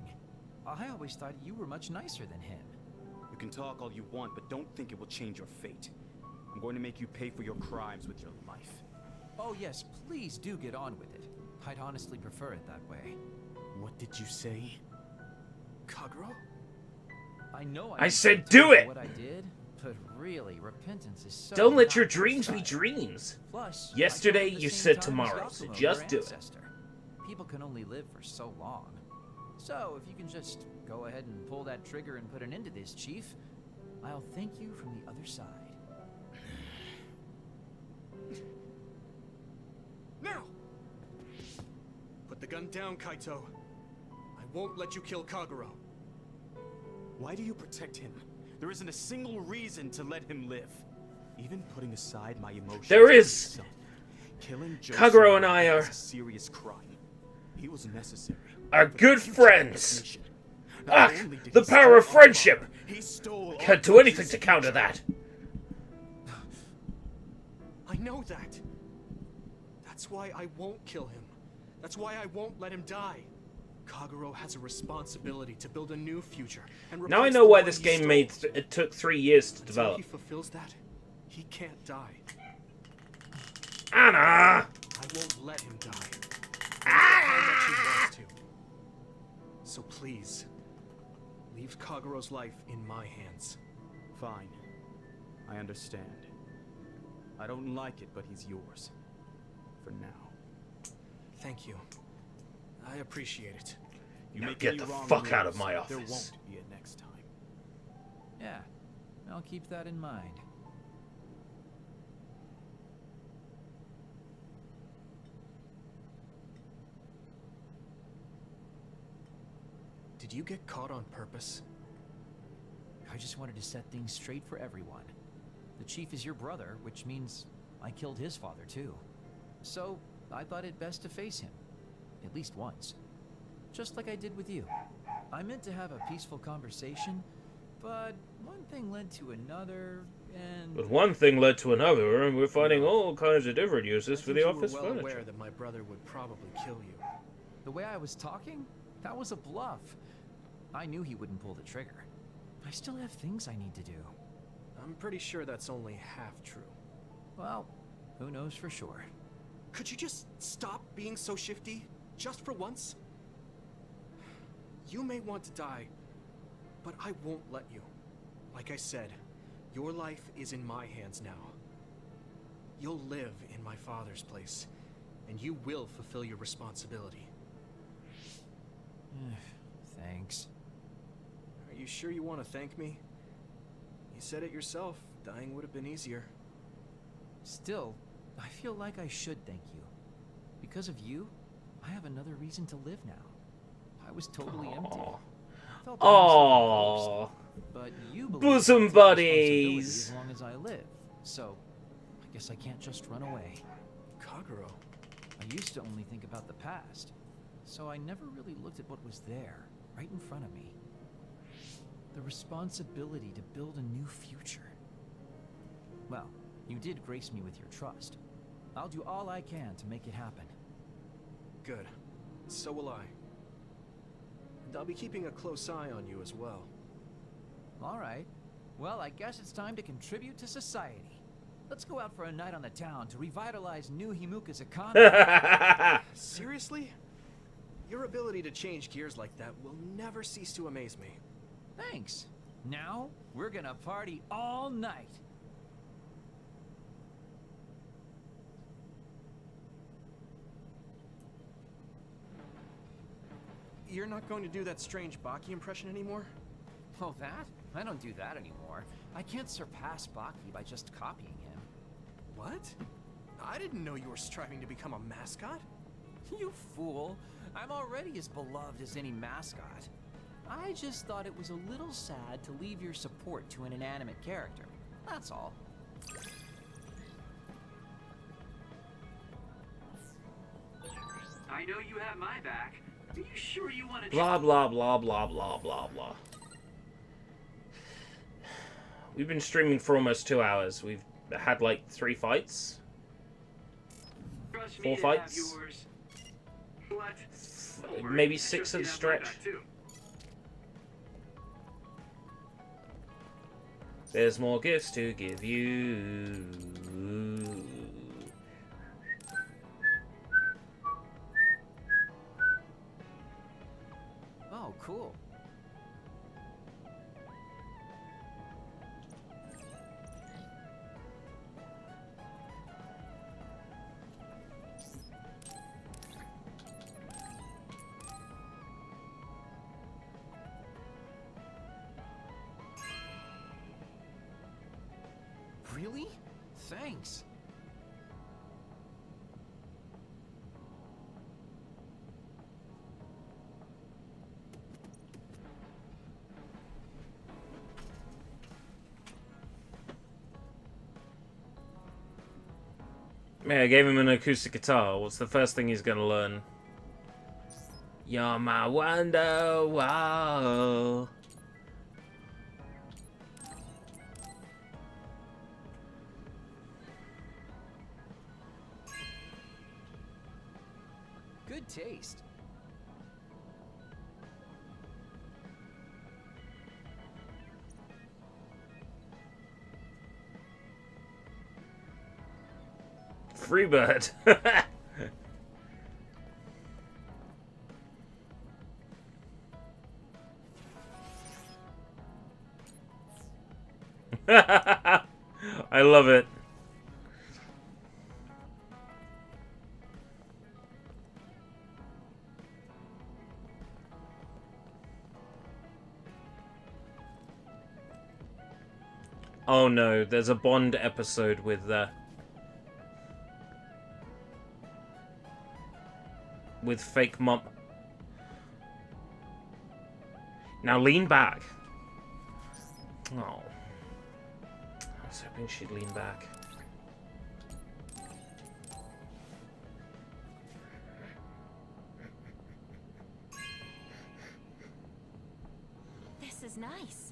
I always thought you were much nicer than him. You can talk all you want, but don't think it will change your fate. I'm going to make you pay for your crimes with your life. Oh yes, please do get on with it. I'd honestly prefer it that way. What did you say? Kagero? I know I said do it! What I did, but really, repentance is so Don't let your not dreams be exciting. dreams. Plus, Yesterday I killed at the you same said time as tomorrow, so Yakumo, just your do it. ancestor. People can only live for so long. So, if you can just go ahead and pull that trigger and put an end to this, Chief, I'll thank you from the other side. Now! Put the gun down, Kaito. I won't let you kill Kagero. Why do you protect him? There isn't a single reason to let him live. Even putting aside my emotions. There is. Killing Kagero and I are a serious crime. He was necessary. Are good friends. Ah, the power of friendship. I can't do anything to counter that. I know that. That's why I won't kill him. That's why I won't let him die. Kagero has a responsibility to build a new future. And Now I know why this game it took 3 years to develop. Until he fulfills that, he can't die. Anna! I won't let him die. How much he wants to. So please, leave Kagero's life in my hands. Fine. I understand. I don't like it, but he's yours. For now. Thank you. I appreciate it. Now get the fuck out of my office. There won't be a next time. Yeah, I'll keep that in mind. Did you get caught on purpose? I just wanted to set things straight for everyone. The Chief is your brother, which means I killed his father too. So, I thought it best to face him. At least once. Just like I did with you. I meant to have a peaceful conversation, but one thing led to another, and... But one thing led to another, and we're finding all kinds of different uses for the office You were well furniture. aware that my brother would probably kill you. The way I was talking? That was a bluff. I knew he wouldn't pull the trigger. I still have things I need to do. I'm pretty sure that's only half true. Well, who knows for sure. Could you just stop being so shifty? Just for once? You may want to die, but I won't let you. Like I said, your life is in my hands now. You'll live in my father's place, and you will fulfill your responsibility. Thanks. Are you sure you want to thank me? You said it yourself, dying would have been easier. Still, I feel like I should thank you. Because of you, I have another reason to live now. I was totally empty. Felt Aww. but you believe Bosom I'll take buddies. responsibility as long as I live. So, I guess I can't just run away. Kagero. I used to only think about the past, so I never really looked at what was there, right in front of me. The responsibility to build a new future. Well, you did grace me with your trust. I'll do all I can to make it happen. Good. So will I. And I'll be keeping a close eye on you as well. All right. Well, I guess it's time to contribute to society. Let's go out for a night on the town to revitalize New Himuka's economy. Seriously? Your ability to change gears like that will never cease to amaze me. Thanks. Now, we're gonna party all night. You're not going to do that strange Baki impression anymore? Oh, that? I don't do that anymore. I can't surpass Baki by just copying him. What? I didn't know you were striving to become a mascot. You fool. I'm already as beloved as any mascot. I just thought it was a little sad to leave your support to an inanimate character. That's all. I know you have my back. Are you sure you want to... Blah, blah, blah, blah, blah, blah, blah. We've been streaming for almost 2 hours. We've had like 3 fights. 4 fights. What? Maybe 6 at a stretch. There's more gifts to give you. Oh, cool. Really? Thanks. Man, I gave him an acoustic guitar. What's the first thing he's gonna learn? You're my wonder wall. Good taste. Freebird. I love it. Oh no, there's a Bond episode with fake mum. Now lean back. Oh. I was hoping she'd lean back. This is nice.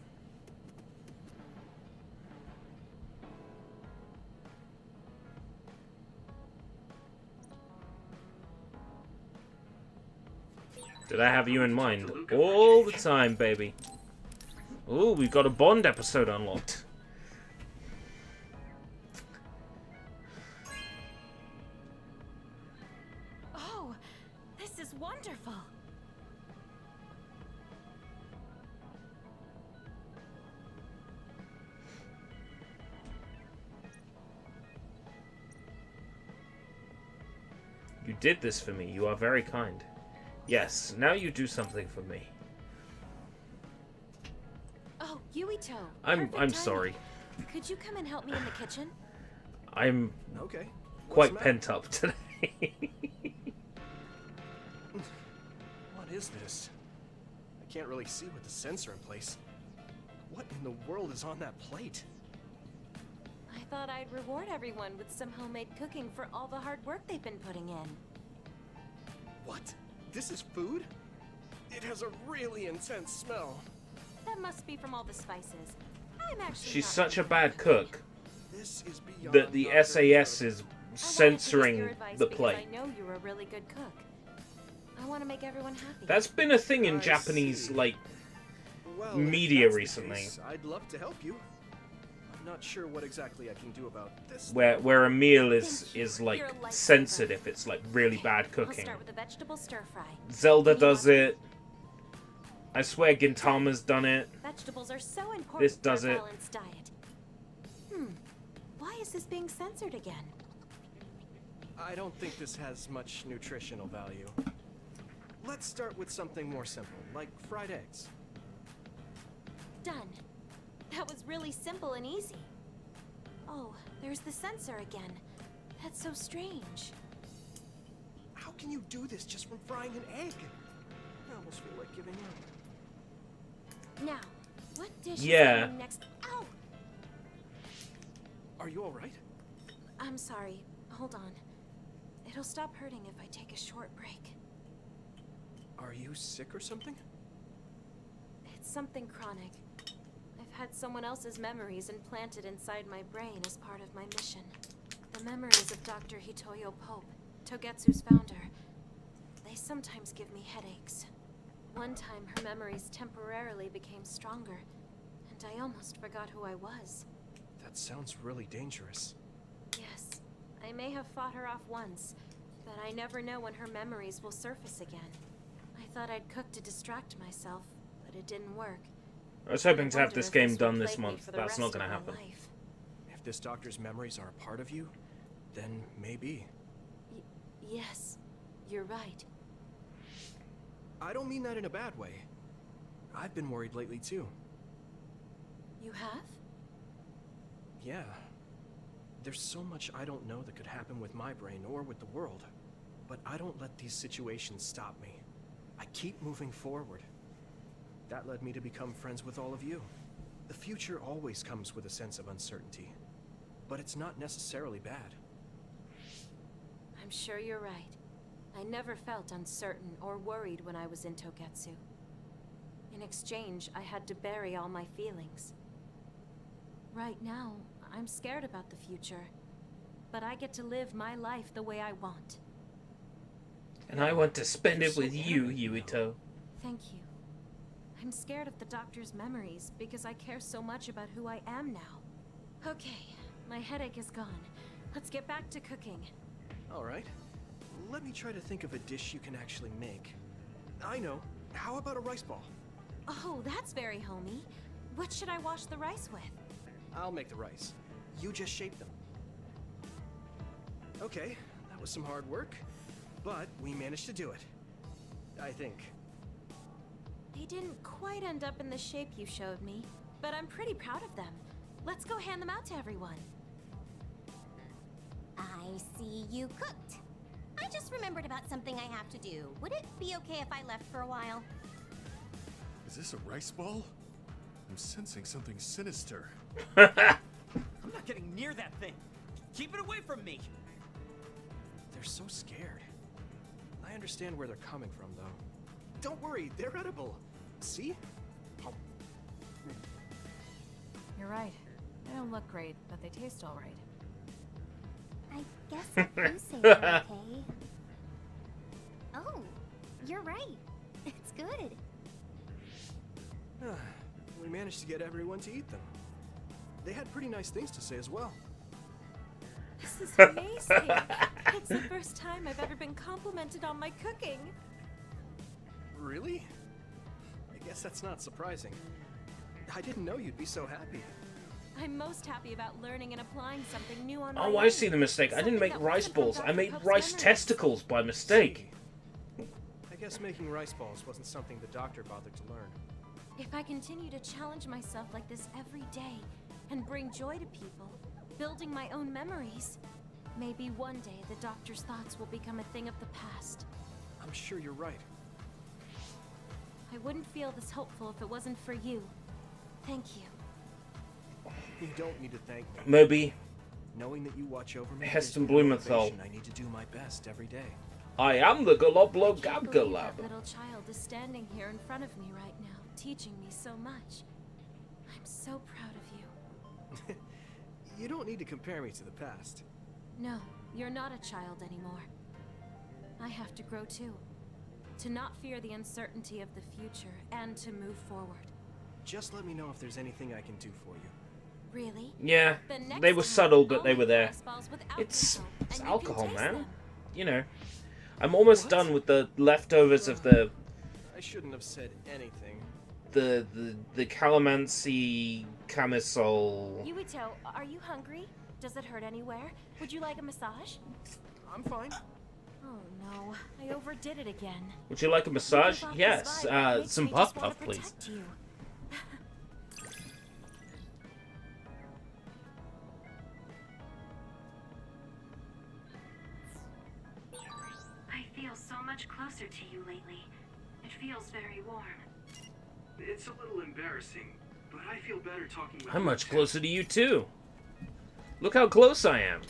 Did I have you in mind? All the time, baby. Ooh, we've got a Bond episode unlocked. Oh, this is wonderful. You did this for me. You are very kind. Yes, now you do something for me. Oh, Yuito. I'm timing. sorry. Could you come and help me in the kitchen? I'm Okay. quite pent up today. What is this? I can't really see with the sensor in place. What in the world is on that plate? I thought I'd reward everyone with some homemade cooking for all the hard work they've been putting in. What? This is food? It has a really intense smell. That must be from all the spices. I'm actually She's not such a really bad cook This is beyond that the not very SAS is censoring the plate. I know you're a really good cook. I want to make everyone happy. That's been a thing in I Japanese, see. like, Well, if media that's the recently. case, I'd love to help you. I'm not sure what exactly I can do about this. Where a meal is like You're a lifesaver. censored if it's like really bad I'll cooking. start with a vegetable stir fry. Zelda does it. I swear Gintama's done it. Vegetables are so important This for does a it. balanced diet. Why is this being censored again? I don't think this has much nutritional value. Let's start with something more simple, like fried eggs. Done. That was really simple and easy. Oh, there's the censor again. That's so strange. How can you do this just from frying an egg? I almost feel like giving up. Now, what dish Yeah. is coming next? Ow! Are you alright? I'm sorry. Hold on. It'll stop hurting if I take a short break. Are you sick or something? It's something chronic. I've had someone else's memories implanted inside my brain as part of my mission. The memories of Dr. Hitoyo Pope, Togetsu's founder. They sometimes give me headaches. One time, her memories temporarily became stronger, and fact, I almost forgot who I was. That sounds really dangerous. Yes, I may have fought her off once, but I never know when her memories will surface again. I thought I'd cook to distract myself, but it didn't work. I was hoping to have wonder this if game will done this plague me month. for the That's not rest going to of my happen. life. If this doctor's memories are a part of you, then maybe. Yes, you're right. I don't mean that in a bad way. I've been worried lately too. You have? Yeah. There's so much I don't know that could happen with my brain or with the world. But I don't let these situations stop me. I keep moving forward. That led me to become friends with all of you. The future always comes with a sense of uncertainty. But it's not necessarily bad. I'm sure you're right. I never felt uncertain or worried when I was in Togetsu. In exchange, I had to bury all my feelings. Right now, I'm scared about the future. But I get to live my life the way I want. And I want to spend it with you, Yuito. Thank you. I'm scared of the doctor's memories because I care so much about who I am now. Okay, my headache is gone. Let's get back to cooking. All right. Let me try to think of a dish you can actually make. I know. How about a rice ball? Oh, that's very homey. What should I wash the rice with? I'll make the rice. You just shape them. Okay, that was some hard work, but we managed to do it. I think. They didn't quite end up in the shape you showed me, but I'm pretty proud of them. Let's go hand them out to everyone. I see you cooked. I just remembered about something I have to do. Would it be okay if I left for a while? Is this a rice ball? I'm sensing something sinister. I'm not getting near that thing. Keep it away from me. They're so scared. I understand where they're coming from, though. Don't worry, they're edible. See? You're right. They don't look great, but they taste all right. I guess if you say they're okay. Oh, you're right. It's good. We managed to get everyone to eat them. They had pretty nice things to say as well. This is amazing. It's the first time I've ever been complimented on my cooking. Really? I guess that's not surprising. I didn't know you'd be so happy. I'm most happy about learning and applying something new on my Oh, own. I see the mistake. I didn't make rice balls. I made rice testicles by mistake. I guess making rice balls wasn't something the doctor bothered to learn. If I continue to challenge myself like this every day and bring joy to people, building my own memories, maybe one day the doctor's thoughts will become a thing of the past. I'm sure you're right. I wouldn't feel this hopeful if it wasn't for you. Thank you. You don't need to thank me. Moby. Knowing that you watch over me, Heston gives me Blumenthal. motivation. I need to do my best every day. I am the Galoblo I can't Gab believe Galab. that little child is standing here in front of me right now, teaching me so much. I'm so proud of you. You don't need to compare me to the past. No, you're not a child anymore. I have to grow too. To not fear the uncertainty of the future and to move forward. Just let me know if there's anything I can do for you. Really? Yeah, Then next they were time, subtle, but I'll they were make there. rice balls without It's the soap, and you can alcohol, taste man. them. You know, I'm almost done with the leftovers of the I shouldn't have said anything. the calamansi camisole. Yuito, are you hungry? Does it hurt anywhere? Would you like a massage? I'm fine. Oh no, I overdid it again. Would you like a massage? You give off Yes. this vibe that makes Some me puff just wanna puff, please. protect you. I feel so much closer to you lately. It feels very warm. It's a little embarrassing, but I feel better talking with I'm you much too. closer to you too. Look how close I am.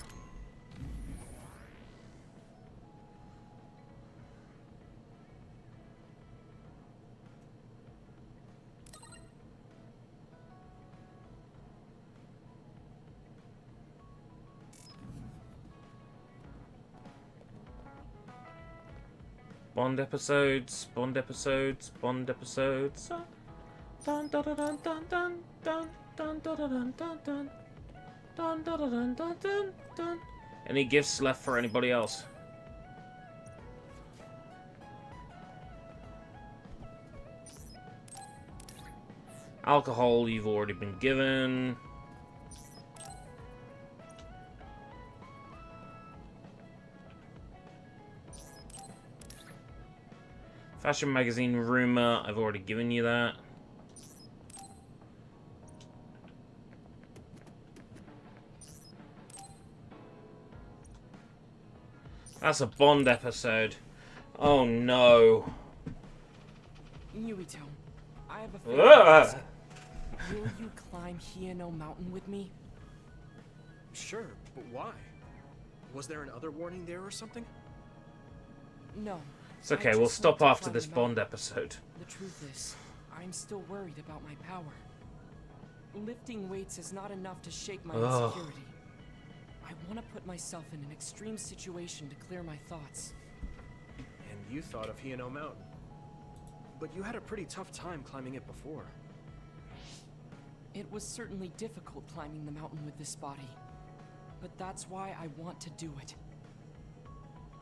Bond episodes, Bond episodes, Bond episodes. Dun, dun, dun, dun, dun, dun. dun dun dun dun dun dun dun dun dun dun dun dun. Any gifts left for anybody else? Alcohol you've already been given. Fashion magazine rumor, I've already given you that. That's a Bond episode. Oh no. Yuito, I have a Ugh. favor. Will you climb Hieno Mountain with me? Sure, but why? Was there an other warning there or something? No. It's okay, I we'll just stop want to after climb this the Bond mountain. episode. The truth is, I'm still worried about my power. Lifting weights is not enough to shake my Ugh. insecurity. I want to put myself in an extreme situation to clear my thoughts. And you thought of Hieno Mountain. But you had a pretty tough time climbing it before. It was certainly difficult climbing the mountain with this body. But that's why I want to do it.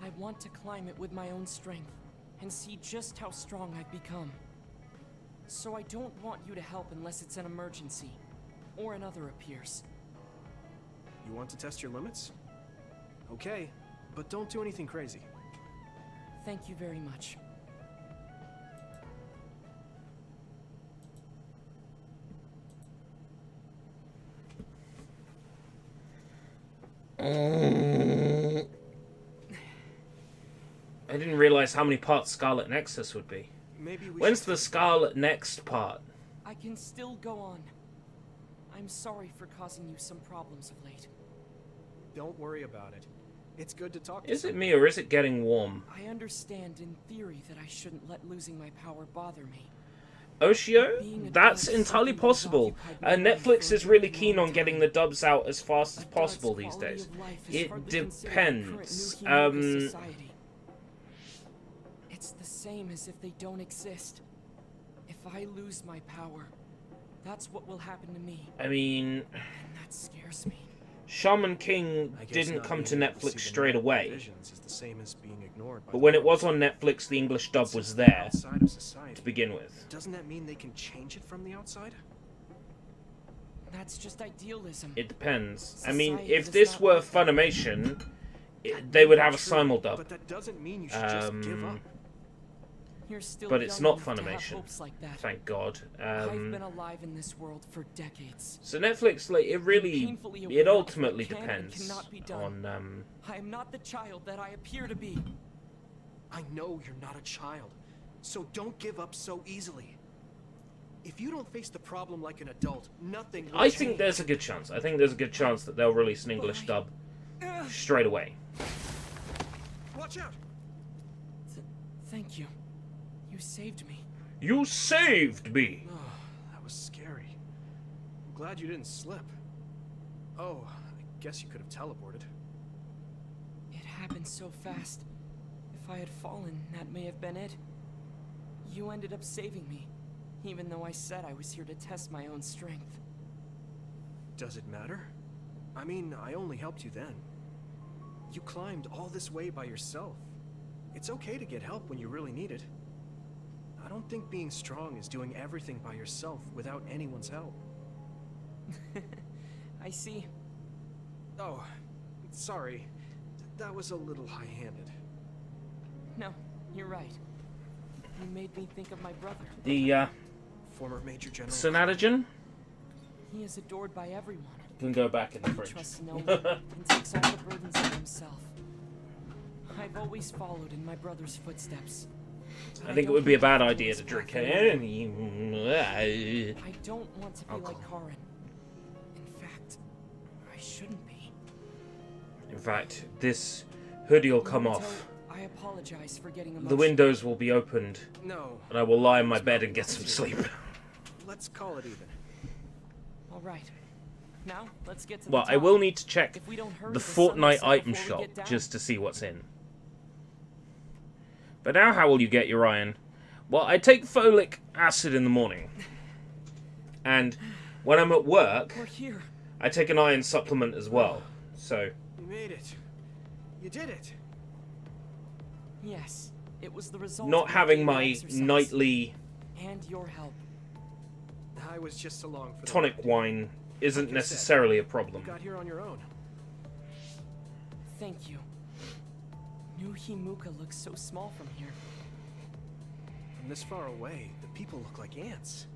I want to climb it with my own strength and see just how strong I've become. So I don't want you to help unless it's an emergency or another appears. You want to test your limits? Okay, but don't do anything crazy. Thank you very much. I didn't realize how many parts Scarlet Nexus would be. Maybe we When's should the Scarlet Next part? I can still go on. I'm sorry for causing you some problems of late. Don't worry about it. It's good to talk to Is it someone. me or is it getting warm? I understand in theory that I shouldn't let losing my power bother me. Oshio? That's entirely possible. Netflix is really keen on getting the dubs out as fast as possible these days. It depends. It's the same as if they don't exist. If I lose my power, that's what will happen to me. I mean, And that scares me. Shaman King I guess didn't not come to being able see Netflix the straight net away. visions is the same as being ignored by But the when it world. was on Netflix, the English dub was there Outside of society. to begin with. Doesn't that mean they can change it from the outside? That's just idealism. It depends. I mean, Society if does this not were work. Funimation, they would have a True, simuldub. But that doesn't mean you should just give up. You're still But it's young not enough to have Funimation. hopes like that. Thank God. I've been alive in this world for decades. So Netflix, like, it really, Painfully aware it of ultimately what can and depends cannot be done. on, I am not the child that I appear to be. I know you're not a child, so don't give up so easily. If you don't face the problem like an adult, nothing will I change. think there's a good chance. I think there's a good chance that they'll release an English dub straight away. Watch out! Thank you. You saved me. You saved me! Oh, that was scary. I'm glad you didn't slip. Oh, I guess you could have teleported. It happened so fast. If I had fallen, that may have been it. You ended up saving me, even though I said I was here to test my own strength. Does it matter? I mean, I only helped you then. You climbed all this way by yourself. It's okay to get help when you really need it. I don't think being strong is doing everything by yourself without anyone's help. I see. Oh, sorry. That was a little high-handed. No, you're right. You made me think of my brother. The, Former Major General. Sonatagen? He is adored by everyone. Can go back in the He fridge. trusts no one and takes all the burdens on himself. I've always followed in my brother's footsteps. I think it would be a bad idea to drink it. I don't want to be like Karin. In fact, I shouldn't be. In fact, this hoodie will come off. I apologize for getting emotional. The windows will be opened. No. And I will lie in my bed and get some sleep. Let's call it even. All right. Now, let's get to Well, the I top. will need to check If we don't hurry, the sun will Fortnite set item before we shop get down. just to see what's in. But now how will you get your iron? Well, I take folic acid in the morning. And when I'm at work, We're here. I take an iron supplement as well. So You made it. You did it. Yes, it was the result not of having daily my exercise. nightly And your help. I was just along for the tonic ride. wine isn't Like I necessarily a said, problem. You got here on your own. Thank you. New Himuka looks so small from here. From this far away, the people look like ants.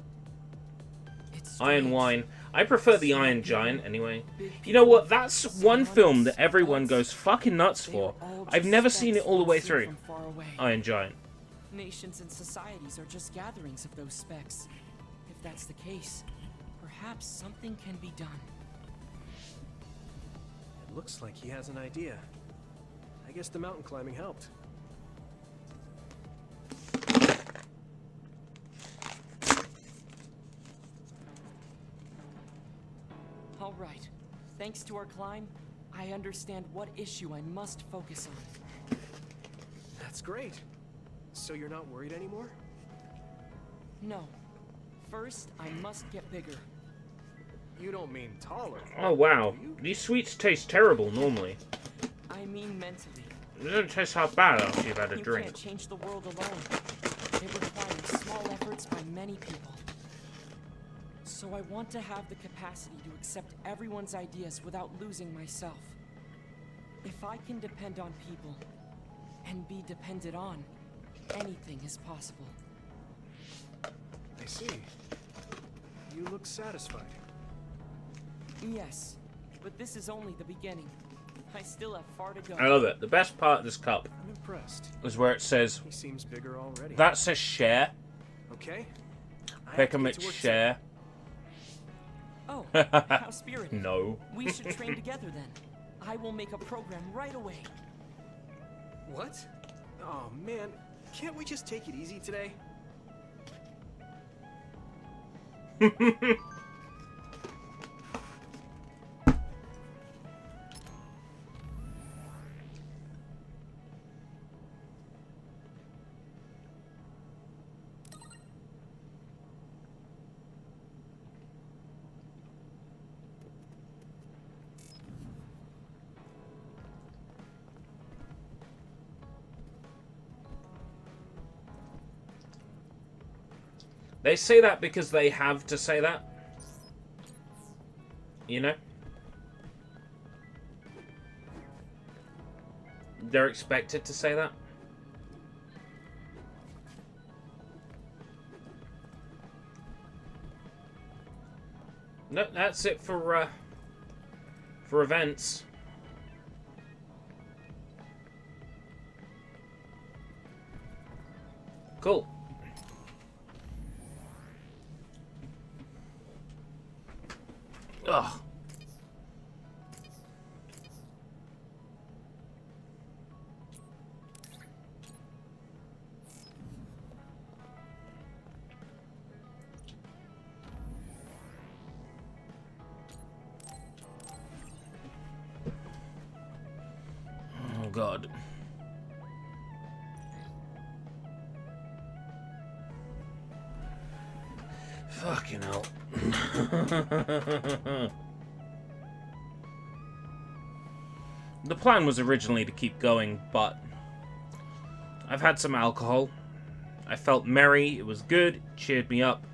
Iron Wine. I prefer the Iron Giant anyway. You know what? That's one film that everyone goes fucking nuts for. I've never seen it all the way through. Iron Giant. Nations and societies are just gatherings of those specks. If that's the case, perhaps something can be done. It looks like he has an idea. I guess the mountain climbing helped. All right. Thanks to our climb, I understand what issue I must focus on. That's great. So you're not worried anymore? No. First, I must get bigger. You don't mean taller. Oh wow, these sweets taste terrible normally. I mean mentally. It doesn't taste half bad after you've had a You drink. can't change the world alone. It requires small efforts by many people. So I want to have the capacity to accept everyone's ideas without losing myself. If I can depend on people and be depended on, anything is possible. I see. You look satisfied. Yes, but this is only the beginning. I still have far to go. I love it. The best part of this cup I'm impressed. is where it says, He seems bigger already. that says share. Okay. Pick 'em at share. Oh, how spirited. No. We should train together then. I will make a program right away. What? Oh man, can't we just take it easy today? They say that because they have to say that. You know? They're expected to say that. No, that's it for events. Cool. Ugh. Oh God. Fucking hell. The plan was originally to keep going, but I've had some alcohol. I felt merry, it was good, it cheered me up.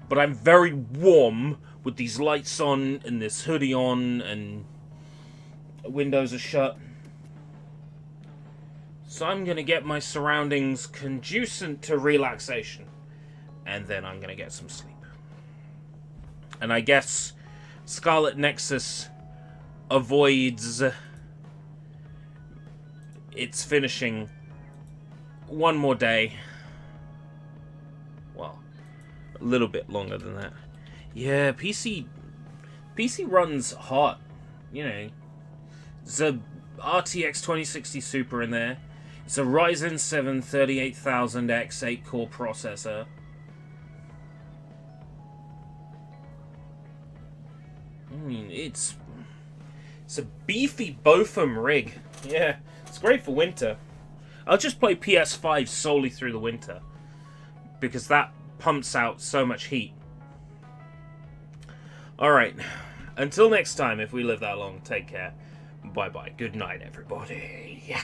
But I'm very warm with these lights on and this hoodie on and windows are shut. So I'm gonna get my surroundings conducive to relaxation. And then I'm gonna get some sleep. And I guess Scarlet Nexus avoids its finishing one more day. Well, a little bit longer than that. Yeah, PC runs hot. You know, there's a RTX 2060 Super in there. It's a Ryzen 7 38000X 8-core processor. I mean, it's a beefy Botham rig. Yeah, it's great for winter. I'll just play PS5 solely through the winter because that pumps out so much heat. Alright. Until next time, if we live that long, take care. Bye-bye. Good night, everybody. Yeah.